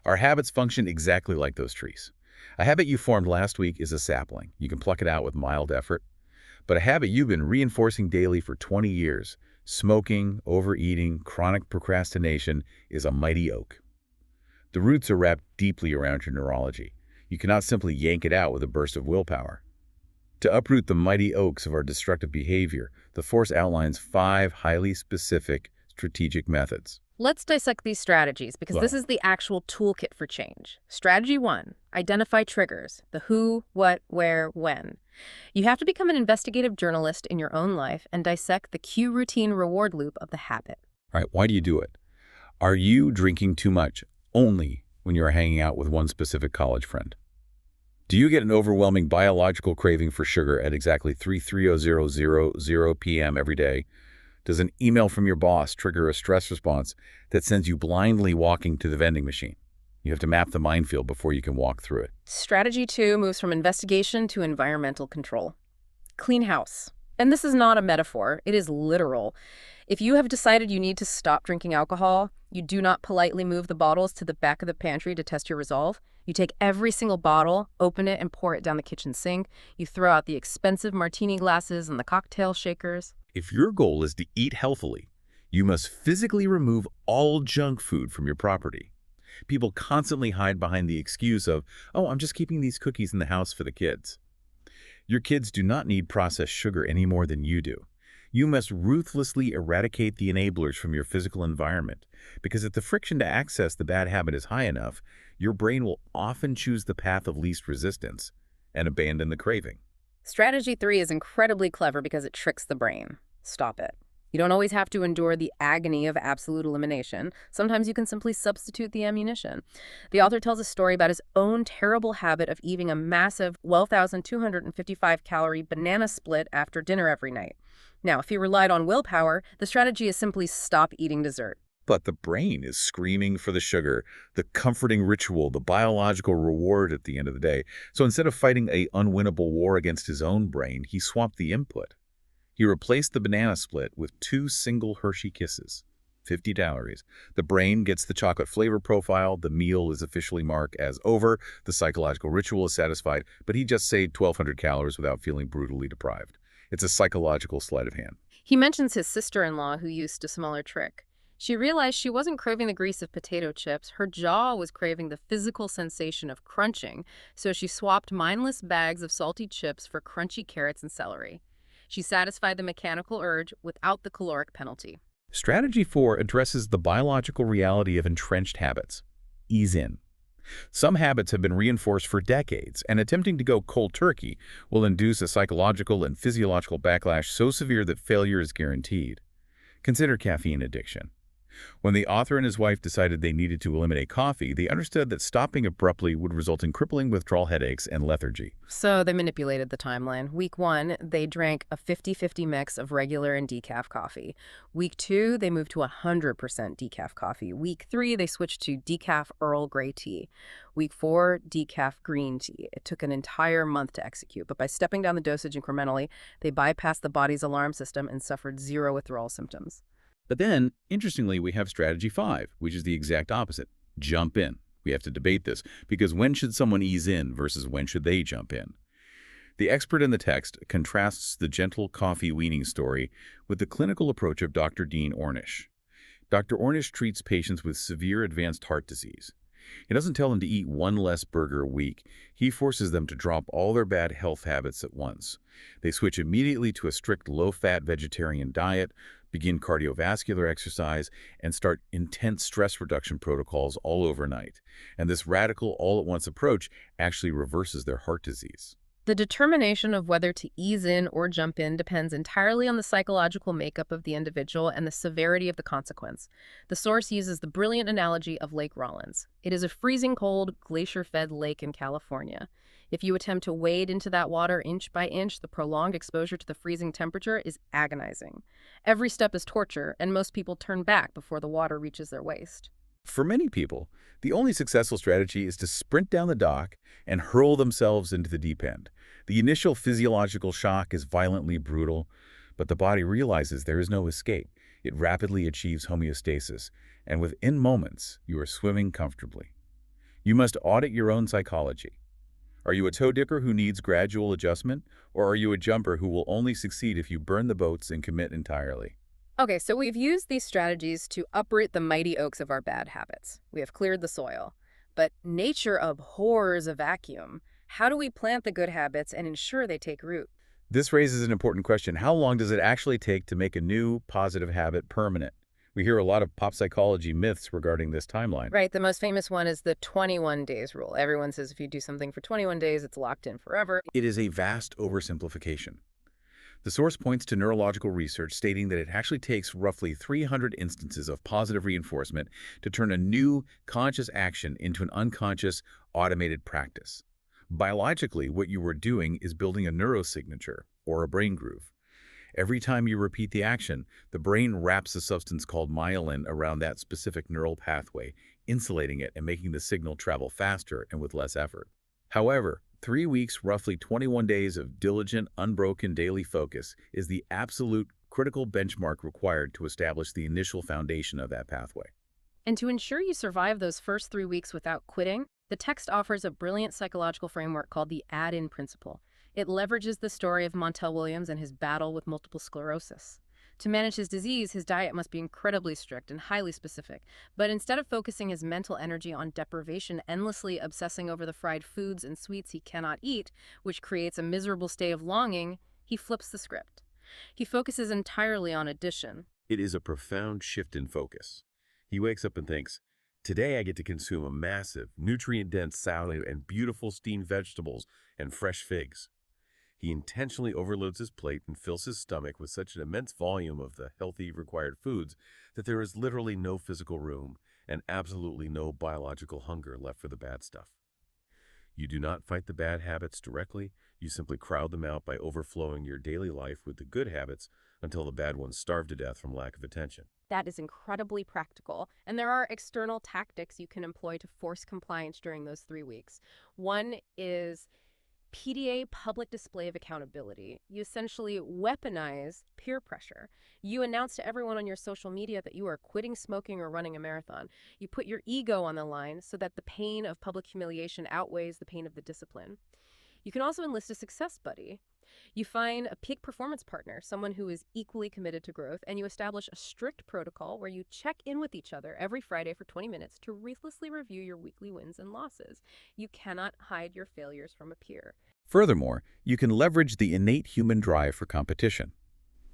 Our habits function exactly like those trees. A habit you formed last week is a sapling. You can pluck it out with mild effort. But a habit you've been reinforcing daily for 20 years, smoking, overeating, chronic procrastination, is a mighty oak. The roots are wrapped deeply around your neurology. You cannot simply yank it out with a burst of willpower. To uproot the mighty oaks of our destructive behavior, the force outlines 5 highly specific strategic methods. Let's dissect these strategies because this Well, is the actual toolkit for change. Strategy 1, identify triggers, the who, what, where, when. You have to become an investigative journalist in your own life and dissect the cue routine reward loop of the habit. all right, why do you do it? Are you drinking too much only when you are hanging out with one specific college friend? Do you get an overwhelming biological craving for sugar at exactly 3:30:00 p.m. every day? Does an email from your boss trigger a stress response that sends you blindly walking to the vending machine? You have to map the minefield before you can walk through it. Strategy 2 moves from investigation to environmental control. Clean house. And this is not a metaphor, it is literal. If you have decided you need to stop drinking alcohol, you do not politely move the bottles to the back of the pantry to test your resolve. You take every single bottle, open it, and pour it down the kitchen sink. You throw out the expensive martini glasses and the cocktail shakers. If your goal is to eat healthily, you must physically remove all junk food from your property. People constantly hide behind the excuse of, oh, I'm just keeping these cookies in the house for the kids. Your kids do not need processed sugar any more than you do. You must ruthlessly eradicate the enablers from your physical environment, because if the friction to access the bad habit is high enough, your brain will often choose the path of least resistance and abandon the craving. Strategy 3 is incredibly clever because it tricks the brain. Stop it. You don't always have to endure the agony of absolute elimination. Sometimes you can simply substitute the ammunition. The author tells a story about his own terrible habit of eating a massive 12,255-calorie banana split after dinner every night. Now, if he relied on willpower, the strategy is simply stop eating dessert. But the brain is screaming for the sugar, the comforting ritual, the biological reward at the end of the day. So instead of fighting an unwinnable war against his own brain, he swapped the input. He replaced the banana split with 2 single Hershey Kisses, 50 calories. The brain gets the chocolate flavor profile, the meal is officially marked as over, the psychological ritual is satisfied, but he just saved 1,200 calories without feeling brutally deprived. It's a psychological sleight of hand. He mentions his sister-in-law who used a similar trick. She realized she wasn't craving the grease of potato chips. Her jaw was craving the physical sensation of crunching, so she swapped mindless bags of salty chips for crunchy carrots and celery. She satisfied the mechanical urge without the caloric penalty. Strategy 4 addresses the biological reality of entrenched habits. Ease in. Some habits have been reinforced for decades, and attempting to go cold turkey will induce a psychological and physiological backlash so severe that failure is guaranteed. Consider caffeine addiction. When the author and his wife decided they needed to eliminate coffee, they understood that stopping abruptly would result in crippling withdrawal headaches and lethargy. So they manipulated the timeline. Week 1, they drank a 50-50 mix of regular and decaf coffee. Week 2, they moved to 100% decaf coffee. Week 3, they switched to decaf Earl Grey tea. Week 4, decaf green tea. It took an entire month to execute, but by stepping down the dosage incrementally, they bypassed the body's alarm system and suffered 0 withdrawal symptoms. But then, interestingly, we have strategy 5, which is the exact opposite. Jump in. We have to debate this, because when should someone ease in versus when should they jump in? The expert in the text contrasts the gentle coffee weaning story with the clinical approach of Dr. Dean Ornish. Dr. Ornish treats patients with severe advanced heart disease. He doesn't tell them to eat 1 less burger a week. He forces them to drop all their bad health habits at once. They switch immediately to a strict low-fat vegetarian diet, begin cardiovascular exercise, and start intense stress reduction protocols all overnight. And this radical all-at-once approach actually reverses their heart disease. The determination of whether to ease in or jump in depends entirely on the psychological makeup of the individual and the severity of the consequence. The source uses the brilliant analogy of Lake Rollins. It is a freezing cold, glacier-fed lake in California. If you attempt to wade into that water inch by inch, the prolonged exposure to the freezing temperature is agonizing. Every step is torture, and most people turn back before the water reaches their waist. For many people, the only successful strategy is to sprint down the dock and hurl themselves into the deep end. The initial physiological shock is violently brutal, but the body realizes there is no escape. It rapidly achieves homeostasis, and within moments, you are swimming comfortably. You must audit your own psychology. Are you a toe dipper who needs gradual adjustment, or are you a jumper who will only succeed if you burn the boats and commit entirely? Okay, so we've used these strategies to uproot the mighty oaks of our bad habits. We have cleared the soil. But nature abhors a vacuum. How do we plant the good habits and ensure they take root? This raises an important question. How long does it actually take to make a new positive habit permanent? We hear a lot of pop psychology myths regarding this timeline. Right, the most famous one is the 21 days rule. Everyone says if you do something for 21 days, it's locked in forever. It is a vast oversimplification. The source points to neurological research stating that it actually takes roughly 300 instances of positive reinforcement to turn a new conscious action into an unconscious automated practice. Biologically, what you are doing is building a neurosignature, or a brain groove. Every time you repeat the action, the brain wraps a substance called myelin around that specific neural pathway, insulating it and making the signal travel faster and with less effort. However, 3 weeks, roughly 21 days of diligent, unbroken daily focus is the absolute critical benchmark required to establish the initial foundation of that pathway. And to ensure you survive those first 3 weeks without quitting, the text offers a brilliant psychological framework called the add-in principle. It leverages the story of Montel Williams and his battle with multiple sclerosis. To manage his disease, his diet must be incredibly strict and highly specific. But instead of focusing his mental energy on deprivation, endlessly obsessing over the fried foods and sweets he cannot eat, which creates a miserable state of longing, he flips the script. He focuses entirely on addition. It is a profound shift in focus. He wakes up and thinks, today I get to consume a massive, nutrient-dense salad and beautiful steamed vegetables and fresh figs. He intentionally overloads his plate and fills his stomach with such an immense volume of the healthy required foods that there is literally no physical room and absolutely no biological hunger left for the bad stuff. You do not fight the bad habits directly, you simply crowd them out by overflowing your daily life with the good habits until the bad ones starve to death from lack of attention. That is incredibly practical, and there are external tactics you can employ to force compliance during those 3 weeks. One is PDA, public display of accountability. You essentially weaponize peer pressure. You announce to everyone on your social media that you are quitting smoking or running a marathon. You put your ego on the line so that the pain of public humiliation outweighs the pain of the discipline. You can also enlist a success buddy. You find a peak performance partner, someone who is equally committed to growth, and you establish a strict protocol where you check in with each other every Friday for 20 minutes to ruthlessly review your weekly wins and losses. You cannot hide your failures from a peer. Furthermore, you can leverage the innate human drive for competition.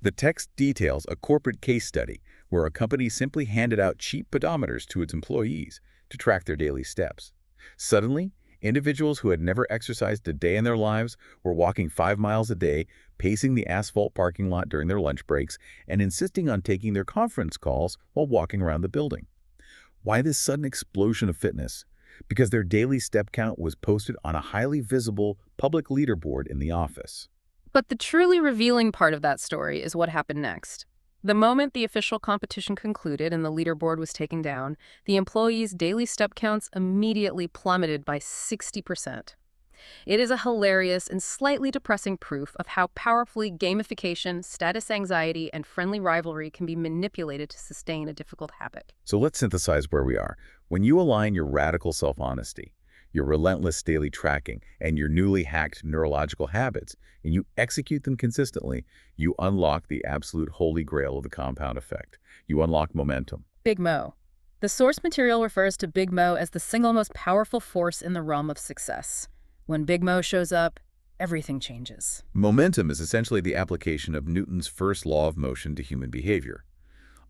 The text details a corporate case study where a company simply handed out cheap pedometers to its employees to track their daily steps. Suddenly, individuals who had never exercised a day in their lives were walking 5 miles a day, pacing the asphalt parking lot during their lunch breaks, and insisting on taking their conference calls while walking around the building. Why this sudden explosion of fitness? Because their daily step count was posted on a highly visible public leaderboard in the office. But the truly revealing part of that story is what happened next. The moment the official competition concluded and the leaderboard was taken down, the employees' daily step counts immediately plummeted by 60%. It is a hilarious and slightly depressing proof of how powerfully gamification, status anxiety, and friendly rivalry can be manipulated to sustain a difficult habit. So let's synthesize where we are. When you align your radical self-honesty, your relentless daily tracking, and your newly hacked neurological habits, and you execute them consistently, you unlock the absolute holy grail of the compound effect. You unlock momentum. Big Mo. The source material refers to Big Mo as the single most powerful force in the realm of success. When Big Mo shows up, everything changes. Momentum is essentially the application of Newton's first law of motion to human behavior.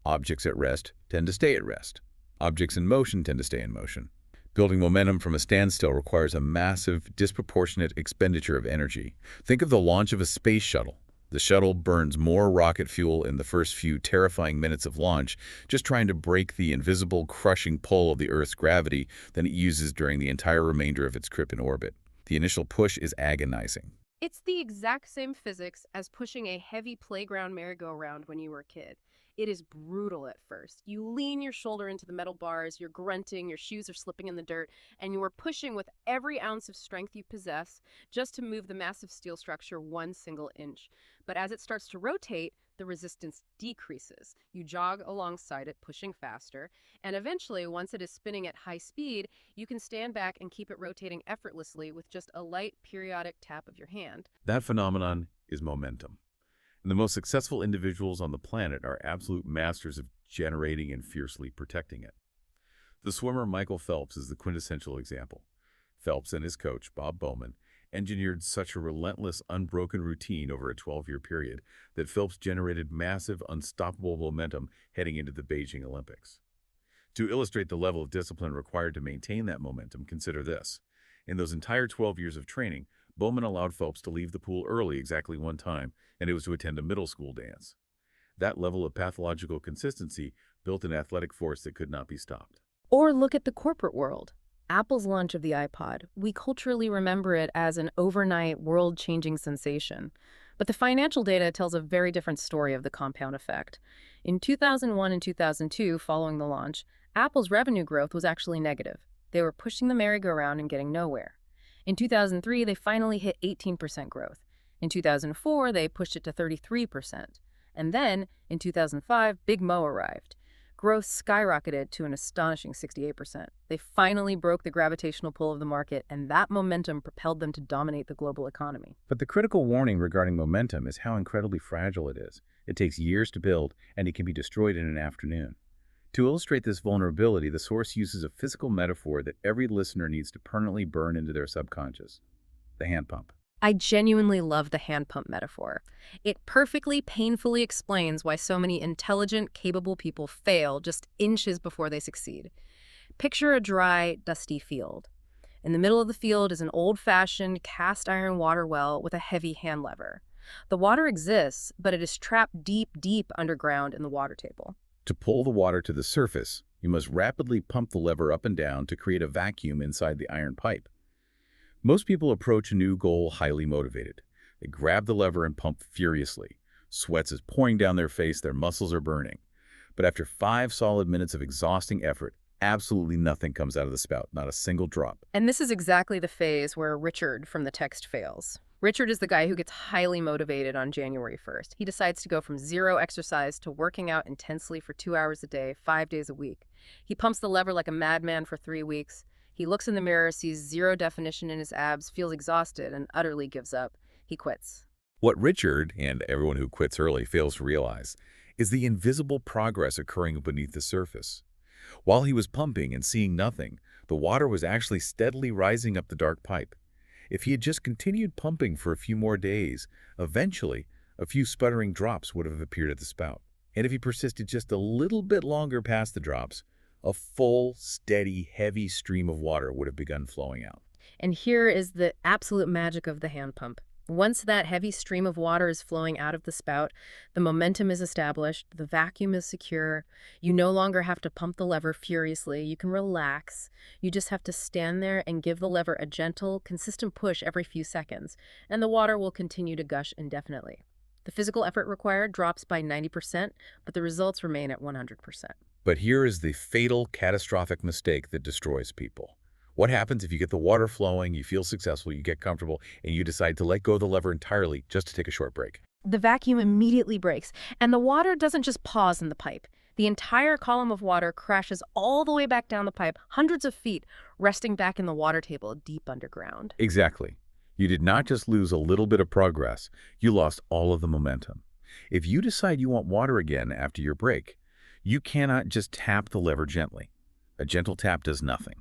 Objects at rest tend to stay at rest. Objects in motion tend to stay in motion. Building momentum from a standstill requires a massive, disproportionate expenditure of energy. Think of the launch of a space shuttle. The shuttle burns more rocket fuel in the first few terrifying minutes of launch, just trying to break the invisible, crushing pull of the Earth's gravity than it uses during the entire remainder of its trip in orbit. The initial push is agonizing. It's the exact same physics as pushing a heavy playground merry-go-round when you were a kid. It is brutal at first. You lean your shoulder into the metal bars, you're grunting, your shoes are slipping in the dirt, and you are pushing with every ounce of strength you possess just to move the massive steel structure 1 single inch. But as it starts to rotate, the resistance decreases. You jog alongside it, pushing faster, and eventually, once it is spinning at high speed, you can stand back and keep it rotating effortlessly with just a light, periodic tap of your hand. That phenomenon is momentum. And the most successful individuals on the planet are absolute masters of generating and fiercely protecting it. The swimmer Michael Phelps is the quintessential example. Phelps and his coach, Bob Bowman, engineered such a relentless, unbroken routine over a 12-year period that Phelps generated massive, unstoppable momentum heading into the Beijing Olympics. To illustrate the level of discipline required to maintain that momentum, consider this. In those entire 12 years of training, Bowman allowed Phelps to leave the pool early exactly one time, and it was to attend a middle school dance. That level of pathological consistency built an athletic force that could not be stopped. Or look at the corporate world. Apple's launch of the iPod. We culturally remember it as an overnight, world-changing sensation. But the financial data tells a very different story of the compound effect. In 2001 and 2002, following the launch, Apple's revenue growth was actually negative. They were pushing the merry-go-round and getting nowhere. In 2003, they finally hit 18% growth. In 2004, they pushed it to 33%. And then, in 2005, Big Mo arrived. Growth skyrocketed to an astonishing 68%. They finally broke the gravitational pull of the market, and that momentum propelled them to dominate the global economy. But the critical warning regarding momentum is how incredibly fragile it is. It takes years to build, and it can be destroyed in an afternoon. To illustrate this vulnerability, the source uses a physical metaphor that every listener needs to permanently burn into their subconscious: the hand pump. I genuinely love the hand pump metaphor. It perfectly, painfully explains why so many intelligent, capable people fail just inches before they succeed. Picture a dry, dusty field. In the middle of the field is an old-fashioned cast iron water well with a heavy hand lever. The water exists, but it is trapped deep, deep underground in the water table. To pull the water to the surface, you must rapidly pump the lever up and down to create a vacuum inside the iron pipe. Most people approach a new goal highly motivated. They grab the lever and pump furiously. Sweat is pouring down their face, their muscles are burning. But after 5 solid minutes of exhausting effort, absolutely nothing comes out of the spout, not a single drop. And this is exactly the phase where Richard from the text fails. Richard is the guy who gets highly motivated on January 1st. He decides to go from 0 exercise to working out intensely for 2 hours a day, 5 days a week. He pumps the lever like a madman for 3 weeks. He looks in the mirror, sees 0 definition in his abs, feels exhausted, and utterly gives up. He quits. What Richard, and everyone who quits early, fails to realize is the invisible progress occurring beneath the surface. While he was pumping and seeing nothing, the water was actually steadily rising up the dark pipe. If he had just continued pumping for a few more days, eventually, a few sputtering drops would have appeared at the spout. And if he persisted just a little bit longer past the drops, a full, steady, heavy stream of water would have begun flowing out. And here is the absolute magic of the hand pump. Once that heavy stream of water is flowing out of the spout, the momentum is established, the vacuum is secure. You no longer have to pump the lever furiously. You can relax. You just have to stand there and give the lever a gentle, consistent push every few seconds, and the water will continue to gush indefinitely. The physical effort required drops by 90%, but the results remain at 100%. But here is the fatal, catastrophic mistake that destroys people. What happens if you get the water flowing, you feel successful, you get comfortable, and you decide to let go of the lever entirely just to take a short break? The vacuum immediately breaks, and the water doesn't just pause in the pipe. The entire column of water crashes all the way back down the pipe, hundreds of feet, resting back in the water table deep underground. Exactly. You did not just lose a little bit of progress, you lost all of the momentum. If you decide you want water again after your break, you cannot just tap the lever gently. A gentle tap does nothing.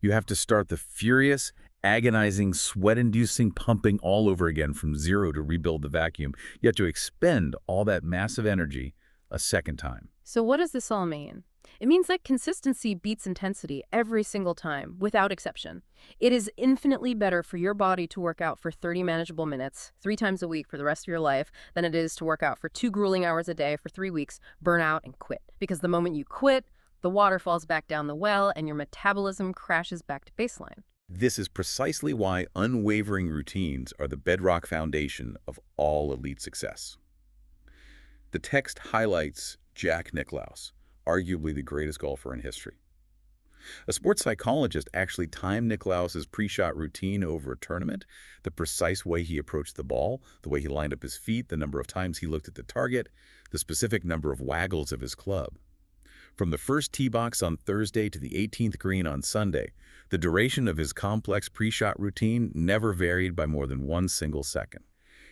You have to start the furious, agonizing, sweat-inducing pumping all over again from 0 to rebuild the vacuum. You have to expend all that massive energy a second time. So what does this all mean? It means that consistency beats intensity every single time, without exception. It is infinitely better for your body to work out for 30 manageable minutes, 3 times a week for the rest of your life, than it is to work out for 2 grueling hours a day for 3 weeks, burn out, and quit. Because the moment you quit, the water falls back down the well and your metabolism crashes back to baseline. This is precisely why unwavering routines are the bedrock foundation of all elite success. The text highlights Jack Nicklaus, arguably the greatest golfer in history. A sports psychologist actually timed Nicklaus's pre-shot routine over a tournament, the precise way he approached the ball, the way he lined up his feet, the number of times he looked at the target, the specific number of waggles of his club. From the first tee box on Thursday to the 18th green on Sunday, the duration of his complex pre-shot routine never varied by more than 1 single second.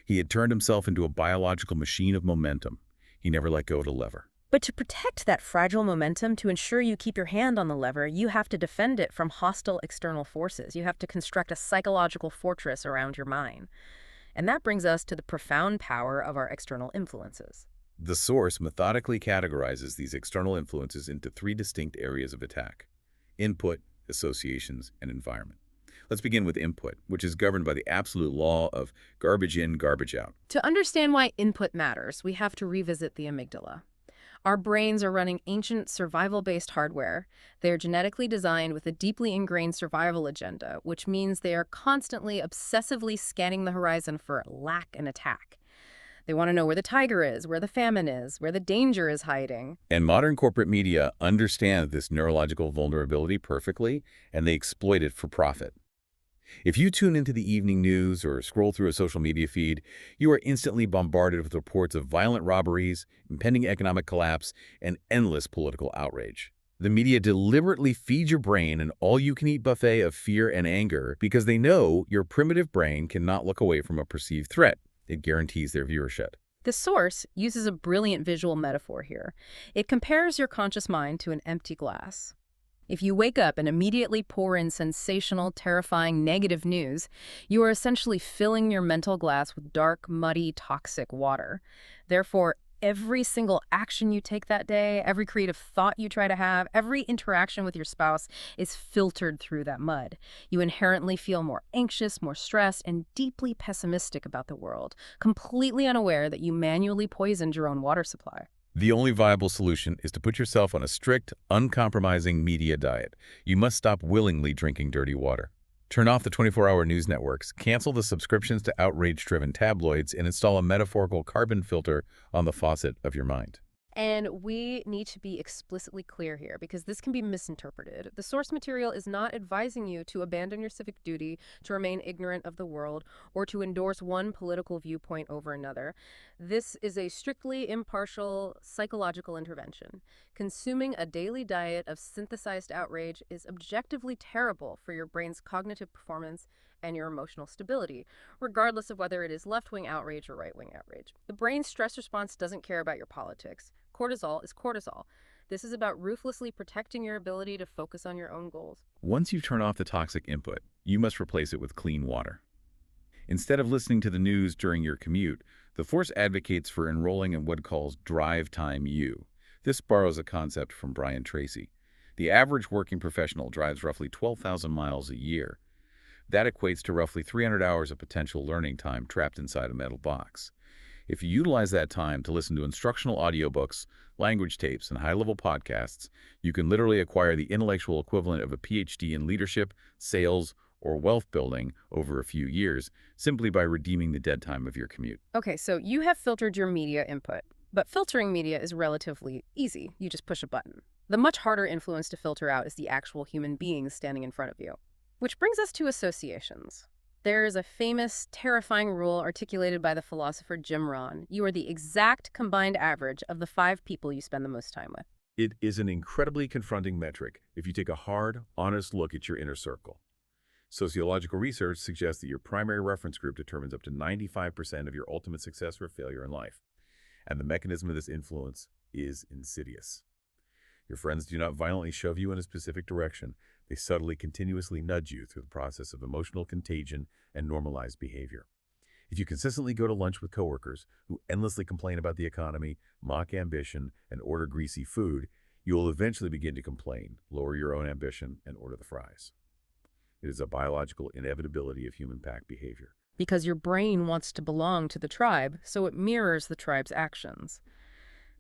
He had turned himself into a biological machine of momentum. He never let go of the lever. But to protect that fragile momentum, to ensure you keep your hand on the lever, you have to defend it from hostile external forces. You have to construct a psychological fortress around your mind. And that brings us to the profound power of our external influences. The source methodically categorizes these external influences into three distinct areas of attack: input, associations, and environment. Let's begin with input, which is governed by the absolute law of garbage in, garbage out. To understand why input matters, we have to revisit the amygdala. Our brains are running ancient survival-based hardware. They are genetically designed with a deeply ingrained survival agenda, which means they are constantly, obsessively scanning the horizon for lack and attack. They want to know where the tiger is, where the famine is, where the danger is hiding. And modern corporate media understand this neurological vulnerability perfectly, and they exploit it for profit. If you tune into the evening news or scroll through a social media feed, you are instantly bombarded with reports of violent robberies, impending economic collapse, and endless political outrage. The media deliberately feeds your brain an all-you-can-eat buffet of fear and anger because they know your primitive brain cannot look away from a perceived threat. It guarantees their viewership. The source uses a brilliant visual metaphor here. It compares your conscious mind to an empty glass. If you wake up and immediately pour in sensational, terrifying, negative news, you are essentially filling your mental glass with dark, muddy, toxic water. Therefore, every single action you take that day, every creative thought you try to have, every interaction with your spouse is filtered through that mud. You inherently feel more anxious, more stressed, and deeply pessimistic about the world, completely unaware that you manually poisoned your own water supply. The only viable solution is to put yourself on a strict, uncompromising media diet. You must stop willingly drinking dirty water. Turn off the 24-hour news networks, cancel the subscriptions to outrage-driven tabloids, and install a metaphorical carbon filter on the faucet of your mind. And we need to be explicitly clear here because this can be misinterpreted. The source material is not advising you to abandon your civic duty, to remain ignorant of the world, or to endorse one political viewpoint over another. This is a strictly impartial psychological intervention. Consuming a daily diet of synthesized outrage is objectively terrible for your brain's cognitive performance and your emotional stability, regardless of whether it is left-wing outrage or right-wing outrage. The brain's stress response doesn't care about your politics. Cortisol is cortisol. This is about ruthlessly protecting your ability to focus on your own goals. Once you turn off the toxic input, you must replace it with clean water. Instead of listening to the news during your commute, the Force advocates for enrolling in what it calls Drive Time U. This borrows a concept from Brian Tracy. The average working professional drives roughly 12,000 miles a year. That equates to roughly 300 hours of potential learning time trapped inside a metal box. If you utilize that time to listen to instructional audiobooks, language tapes, and high-level podcasts, you can literally acquire the intellectual equivalent of a PhD in leadership, sales, or wealth building over a few years simply by redeeming the dead time of your commute. Okay, so you have filtered your media input, but filtering media is relatively easy. You just push a button. The much harder influence to filter out is the actual human beings standing in front of you. Which brings us to associations. There is a famous, terrifying rule articulated by the philosopher Jim Rohn. You are the exact combined average of the 5 people you spend the most time with. It is an incredibly confronting metric if you take a hard, honest look at your inner circle. Sociological research suggests that your primary reference group determines up to 95% of your ultimate success or failure in life. And the mechanism of this influence is insidious. Your friends do not violently shove you in a specific direction. They subtly, continuously nudge you through the process of emotional contagion and normalized behavior. If you consistently go to lunch with coworkers who endlessly complain about the economy, mock ambition, and order greasy food, you will eventually begin to complain, lower your own ambition, and order the fries. It is a biological inevitability of human pack behavior. Because your brain wants to belong to the tribe, so it mirrors the tribe's actions.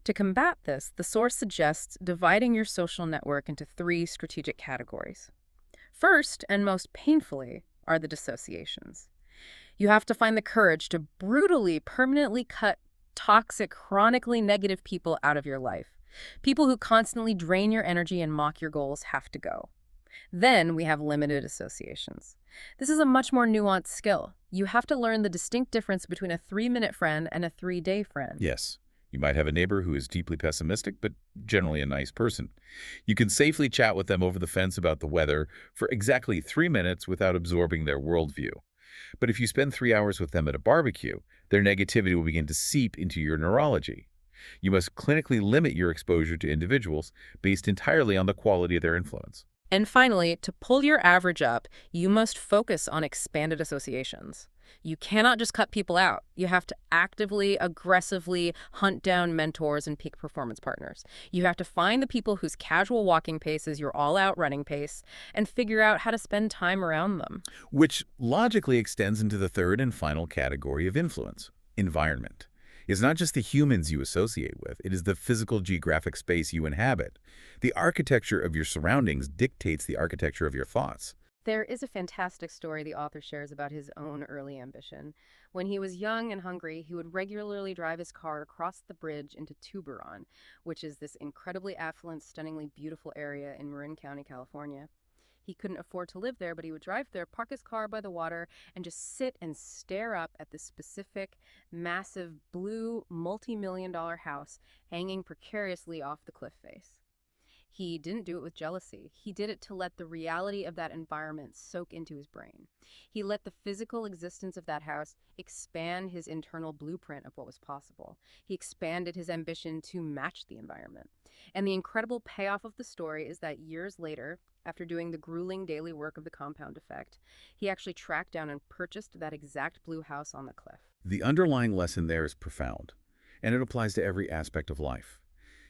To combat this, the source suggests dividing your social network into 3 strategic categories. First, and most painfully, are the dissociations. You have to find the courage to brutally, permanently cut toxic, chronically negative people out of your life. People who constantly drain your energy and mock your goals have to go. Then we have limited associations. This is a much more nuanced skill. You have to learn the distinct difference between a 3-minute friend and a 3-day friend. Yes. You might have a neighbor who is deeply pessimistic, but generally a nice person. You can safely chat with them over the fence about the weather for exactly 3 minutes without absorbing their worldview. But if you spend 3 hours with them at a barbecue, their negativity will begin to seep into your neurology. You must clinically limit your exposure to individuals based entirely on the quality of their influence. And finally, to pull your average up, you must focus on expanded associations. You cannot just cut people out. You have to actively, aggressively hunt down mentors and peak performance partners. You have to find the people whose casual walking pace is your all-out running pace and figure out how to spend time around them. Which logically extends into the third and final category of influence, environment. It's not just the humans you associate with, it is the physical geographic space you inhabit. The architecture of your surroundings dictates the architecture of your thoughts. There is a fantastic story the author shares about his own early ambition. When he was young and hungry, he would regularly drive his car across the bridge into Tuberon, which is this incredibly affluent, stunningly beautiful area in Marin County, California. He couldn't afford to live there, but he would drive there, park his car by the water, and just sit and stare up at this specific, massive, blue, multi-million-dollar house hanging precariously off the cliff face. He didn't do it with jealousy. He did it to let the reality of that environment soak into his brain. He let the physical existence of that house expand his internal blueprint of what was possible. He expanded his ambition to match the environment. And the incredible payoff of the story is that years later, after doing the grueling daily work of the compound effect, he actually tracked down and purchased that exact blue house on the cliff. The underlying lesson there is profound, and it applies to every aspect of life.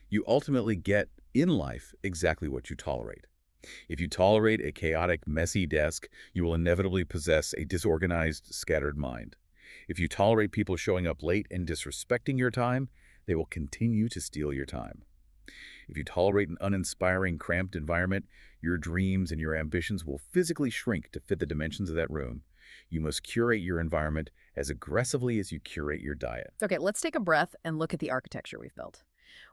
You ultimately get in life exactly what you tolerate. If you tolerate a chaotic, messy desk, you will inevitably possess a disorganized, scattered mind. If you tolerate people showing up late and disrespecting your time, they will continue to steal your time. If you tolerate an uninspiring, cramped environment, your dreams and your ambitions will physically shrink to fit the dimensions of that room. You must curate your environment as aggressively as you curate your diet. Okay, let's take a breath and look at the architecture we've built.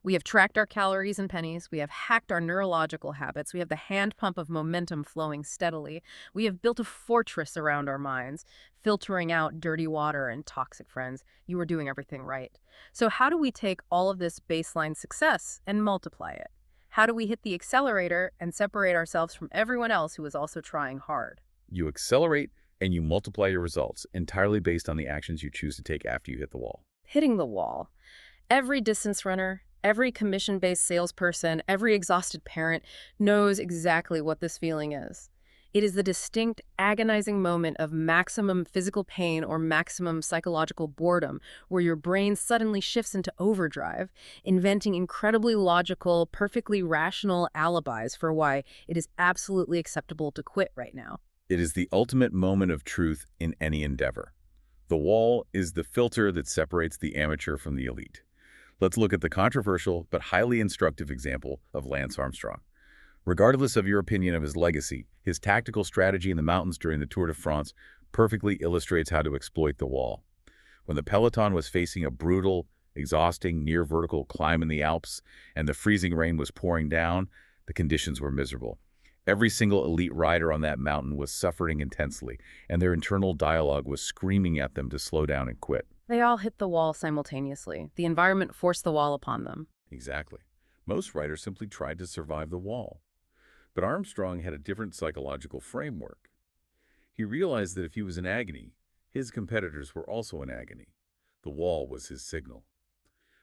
We have tracked our calories and pennies. We have hacked our neurological habits. We have the hand pump of momentum flowing steadily. We have built a fortress around our minds, filtering out dirty water and toxic friends. You are doing everything right. So how do we take all of this baseline success and multiply it? How do we hit the accelerator and separate ourselves from everyone else who is also trying hard? You accelerate and you multiply your results entirely based on the actions you choose to take after you hit the wall. Hitting the wall. Every distance runner, every commission-based salesperson, every exhausted parent knows exactly what this feeling is. It is the distinct, agonizing moment of maximum physical pain or maximum psychological boredom, where your brain suddenly shifts into overdrive, inventing incredibly logical, perfectly rational alibis for why it is absolutely acceptable to quit right now. It is the ultimate moment of truth in any endeavor. The wall is the filter that separates the amateur from the elite. Let's look at the controversial but highly instructive example of Lance Armstrong. Regardless of your opinion of his legacy, his tactical strategy in the mountains during the Tour de France perfectly illustrates how to exploit the wall. When the peloton was facing a brutal, exhausting, near-vertical climb in the Alps and the freezing rain was pouring down, the conditions were miserable. Every single elite rider on that mountain was suffering intensely, and their internal dialogue was screaming at them to slow down and quit. They all hit the wall simultaneously. The environment forced the wall upon them. Exactly. Most riders simply tried to survive the wall. But Armstrong had a different psychological framework. He realized that if he was in agony, his competitors were also in agony. The wall was his signal.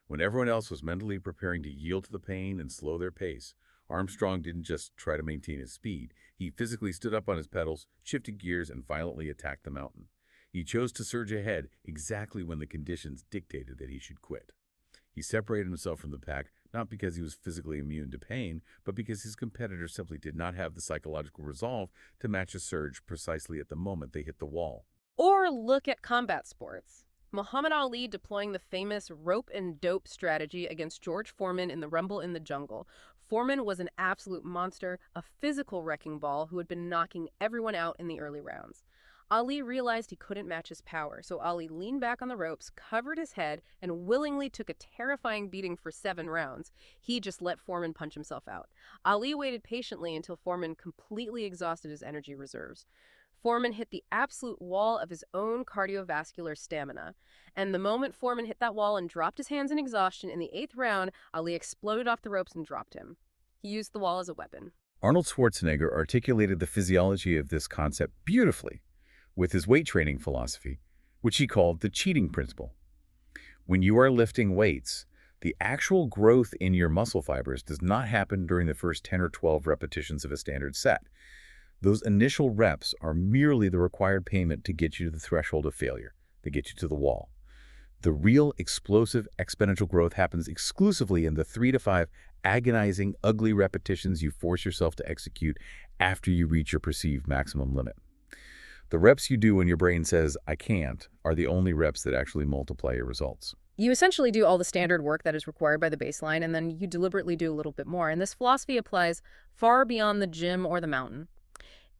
When everyone else was mentally preparing to yield to the pain and slow their pace, Armstrong didn't just try to maintain his speed. He physically stood up on his pedals, shifted gears, and violently attacked the mountain. He chose to surge ahead exactly when the conditions dictated that he should quit. He separated himself from the pack not because he was physically immune to pain, but because his competitors simply did not have the psychological resolve to match a surge precisely at the moment they hit the wall. Or look at combat sports. Muhammad Ali deploying the famous rope and dope strategy against George Foreman in the Rumble in the Jungle. Foreman was an absolute monster, a physical wrecking ball who had been knocking everyone out in the early rounds. Ali realized he couldn't match his power, so Ali leaned back on the ropes, covered his head, and willingly took a terrifying beating for 7 rounds. He just let Foreman punch himself out. Ali waited patiently until Foreman completely exhausted his energy reserves. Foreman hit the absolute wall of his own cardiovascular stamina. And the moment Foreman hit that wall and dropped his hands in exhaustion in the 8th round, Ali exploded off the ropes and dropped him. He used the wall as a weapon. Arnold Schwarzenegger articulated the physiology of this concept beautifully with his weight training philosophy, which he called the cheating principle. When you are lifting weights, The actual growth in your muscle fibers does not happen during the first 10 or 12 repetitions of a standard set. Those initial reps are merely the required payment to get you to the threshold of failure, to get you to the wall. The real explosive exponential growth happens exclusively in the 3 to 5 agonizing, ugly repetitions you force yourself to execute after you reach your perceived maximum limit. The reps you do when your brain says, I can't, are the only reps that actually multiply your results. You essentially do all the standard work that is required by the baseline, and then you deliberately do a little bit more. And this philosophy applies far beyond the gym or the mountain.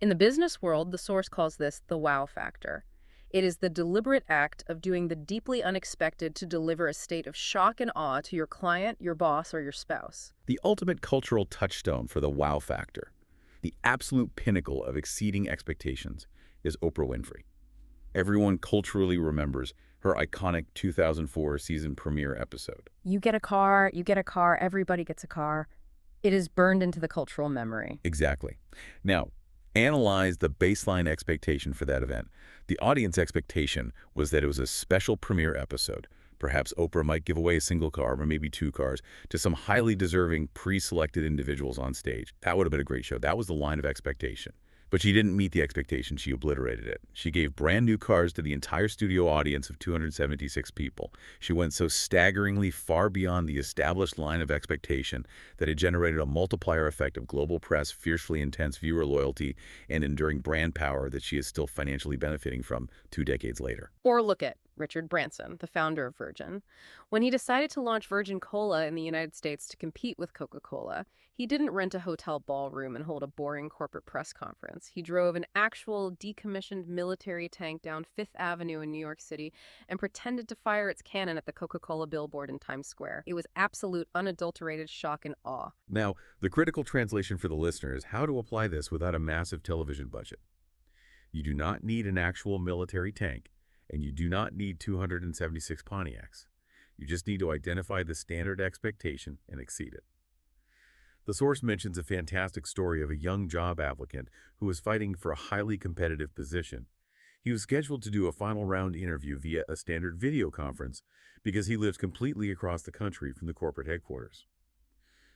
In the business world, the source calls this the wow factor. It is the deliberate act of doing the deeply unexpected to deliver a state of shock and awe to your client, your boss, or your spouse. The ultimate cultural touchstone for the wow factor, the absolute pinnacle of exceeding expectations, is Oprah Winfrey. Everyone culturally remembers her iconic 2004 season premiere episode. You get a car, everybody gets a car. It is burned into the cultural memory. Exactly. Now, analyze the baseline expectation for that event. The audience expectation was that it was a special premiere episode. Perhaps Oprah might give away a single car or maybe 2 cars to some highly deserving pre-selected individuals on stage. That would have been a great show. That was the line of expectation. But she didn't meet the expectation. She obliterated it. She gave brand new cars to the entire studio audience of 276 people. She went so staggeringly far beyond the established line of expectation that it generated a multiplier effect of global press, fiercely intense viewer loyalty, and enduring brand power that she is still financially benefiting from 2 decades later. Or look at Richard Branson, the founder of Virgin. When he decided to launch Virgin Cola in the United States to compete with Coca-Cola, he didn't rent a hotel ballroom and hold a boring corporate press conference. He drove an actual decommissioned military tank down Fifth Avenue in New York City and pretended to fire its cannon at the Coca-Cola billboard in Times Square. It was absolute, unadulterated shock and awe. Now, the critical translation for the listener is how to apply this without a massive television budget. You do not need an actual military tank, and you do not need 276 Pontiacs. You just need to identify the standard expectation and exceed it. The source mentions a fantastic story of a young job applicant who was fighting for a highly competitive position. He was scheduled to do a final round interview via a standard video conference because he lives completely across the country from the corporate headquarters.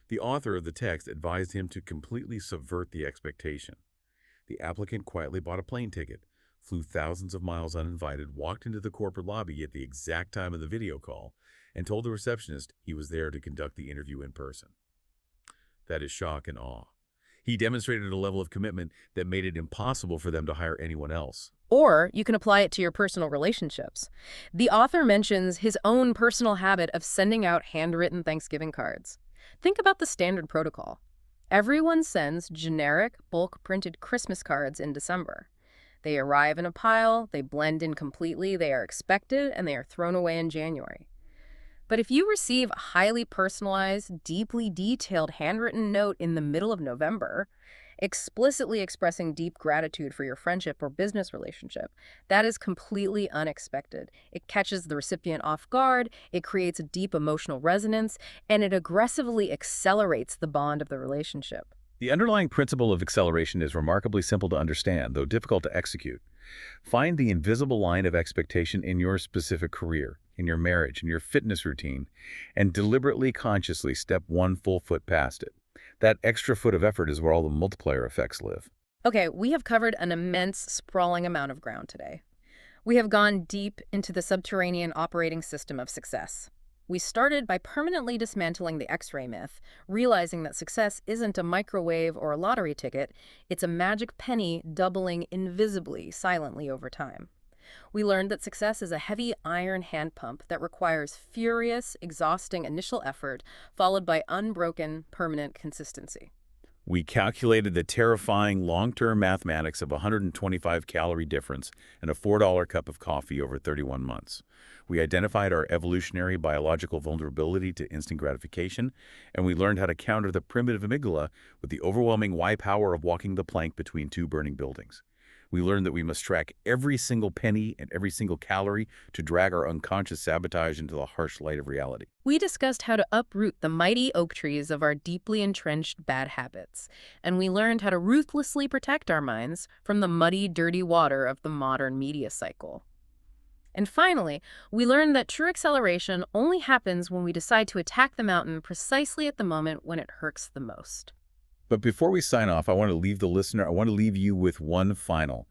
The author of the text advised him to completely subvert the expectation. The applicant quietly bought a plane ticket, flew thousands of miles uninvited, walked into the corporate lobby at the exact time of the video call, and told the receptionist he was there to conduct the interview in person. That is shock and awe. He demonstrated a level of commitment that made it impossible for them to hire anyone else. Or you can apply it to your personal relationships. The author mentions his own personal habit of sending out handwritten Thanksgiving cards. Think about the standard protocol. Everyone sends generic, bulk-printed Christmas cards in December. They arrive in a pile, they blend in completely, they are expected, and they are thrown away in January. But if you receive a highly personalized, deeply detailed handwritten note in the middle of November, explicitly expressing deep gratitude for your friendship or business relationship, that is completely unexpected. It catches the recipient off guard, it creates a deep emotional resonance, and it aggressively accelerates the bond of the relationship. The underlying principle of acceleration is remarkably simple to understand, though difficult to execute. Find the invisible line of expectation in your specific career, in your marriage, in your fitness routine, and deliberately, consciously step 1 full foot past it. That extra foot of effort is where all the multiplier effects live. Okay, we have covered an immense, sprawling amount of ground today. We have gone deep into the subterranean operating system of success. We started by permanently dismantling the X-ray myth, realizing that success isn't a microwave or a lottery ticket, it's a magic penny doubling invisibly, silently over time. We learned that success is a heavy iron hand pump that requires furious, exhausting initial effort, followed by unbroken, permanent consistency. We calculated the terrifying long-term mathematics of 125-calorie difference and a $4 cup of coffee over 31 months. We identified our evolutionary biological vulnerability to instant gratification, and we learned how to counter the primitive amygdala with the overwhelming why power of walking the plank between 2 burning buildings. We learned that we must track every single penny and every single calorie to drag our unconscious sabotage into the harsh light of reality. We discussed how to uproot the mighty oak trees of our deeply entrenched bad habits, and we learned how to ruthlessly protect our minds from the muddy, dirty water of the modern media cycle. And finally, we learned that true acceleration only happens when we decide to attack the mountain precisely at the moment when it hurts the most. But before we sign off, I want to leave you with one final,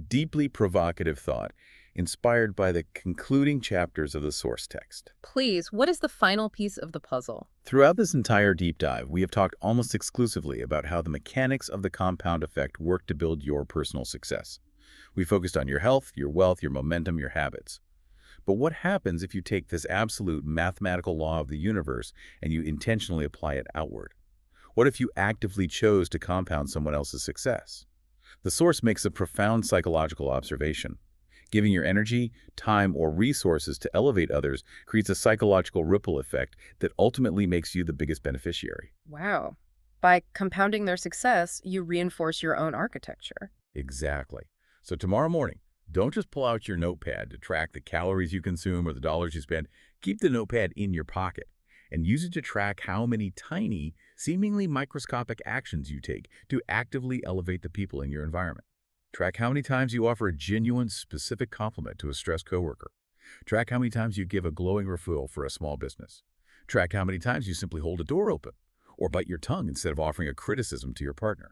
deeply provocative thought, inspired by the concluding chapters of the source text. Please, what is the final piece of the puzzle? Throughout this entire deep dive, we have talked almost exclusively about how the mechanics of the compound effect work to build your personal success. We focused on your health, your wealth, your momentum, your habits. But what happens if you take this absolute mathematical law of the universe and you intentionally apply it outward? What if you actively chose to compound someone else's success? The source makes a profound psychological observation. Giving your energy, time, or resources to elevate others creates a psychological ripple effect that ultimately makes you the biggest beneficiary. Wow. By compounding their success, you reinforce your own architecture. Exactly. So tomorrow morning, don't just pull out your notepad to track the calories you consume or the dollars you spend. Keep the notepad in your pocket and use it to track how many tiny, seemingly microscopic actions you take to actively elevate the people in your environment. Track how many times you offer a genuine, specific compliment to a stressed coworker. Track how many times you give a glowing referral for a small business. Track how many times you simply hold a door open or bite your tongue instead of offering a criticism to your partner.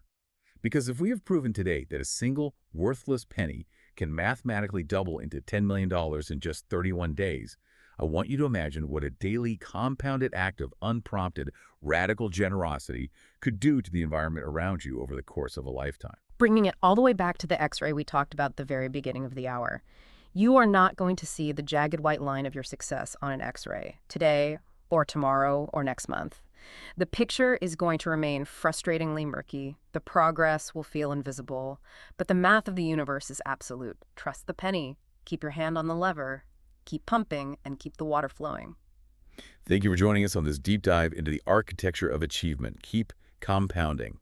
Because if we have proven today that a single, worthless penny can mathematically double into $10 million in just 31 days, I want you to imagine what a daily compounded act of unprompted, radical generosity could do to the environment around you over the course of a lifetime. Bringing it all the way back to the X-ray we talked about at the very beginning of the hour. You are not going to see the jagged white line of your success on an X-ray today or tomorrow or next month. The picture is going to remain frustratingly murky. The progress will feel invisible, but the math of the universe is absolute. Trust the penny. Keep your hand on the lever. Keep pumping and keep the water flowing. Thank you for joining us on this deep dive into the architecture of achievement. Keep compounding.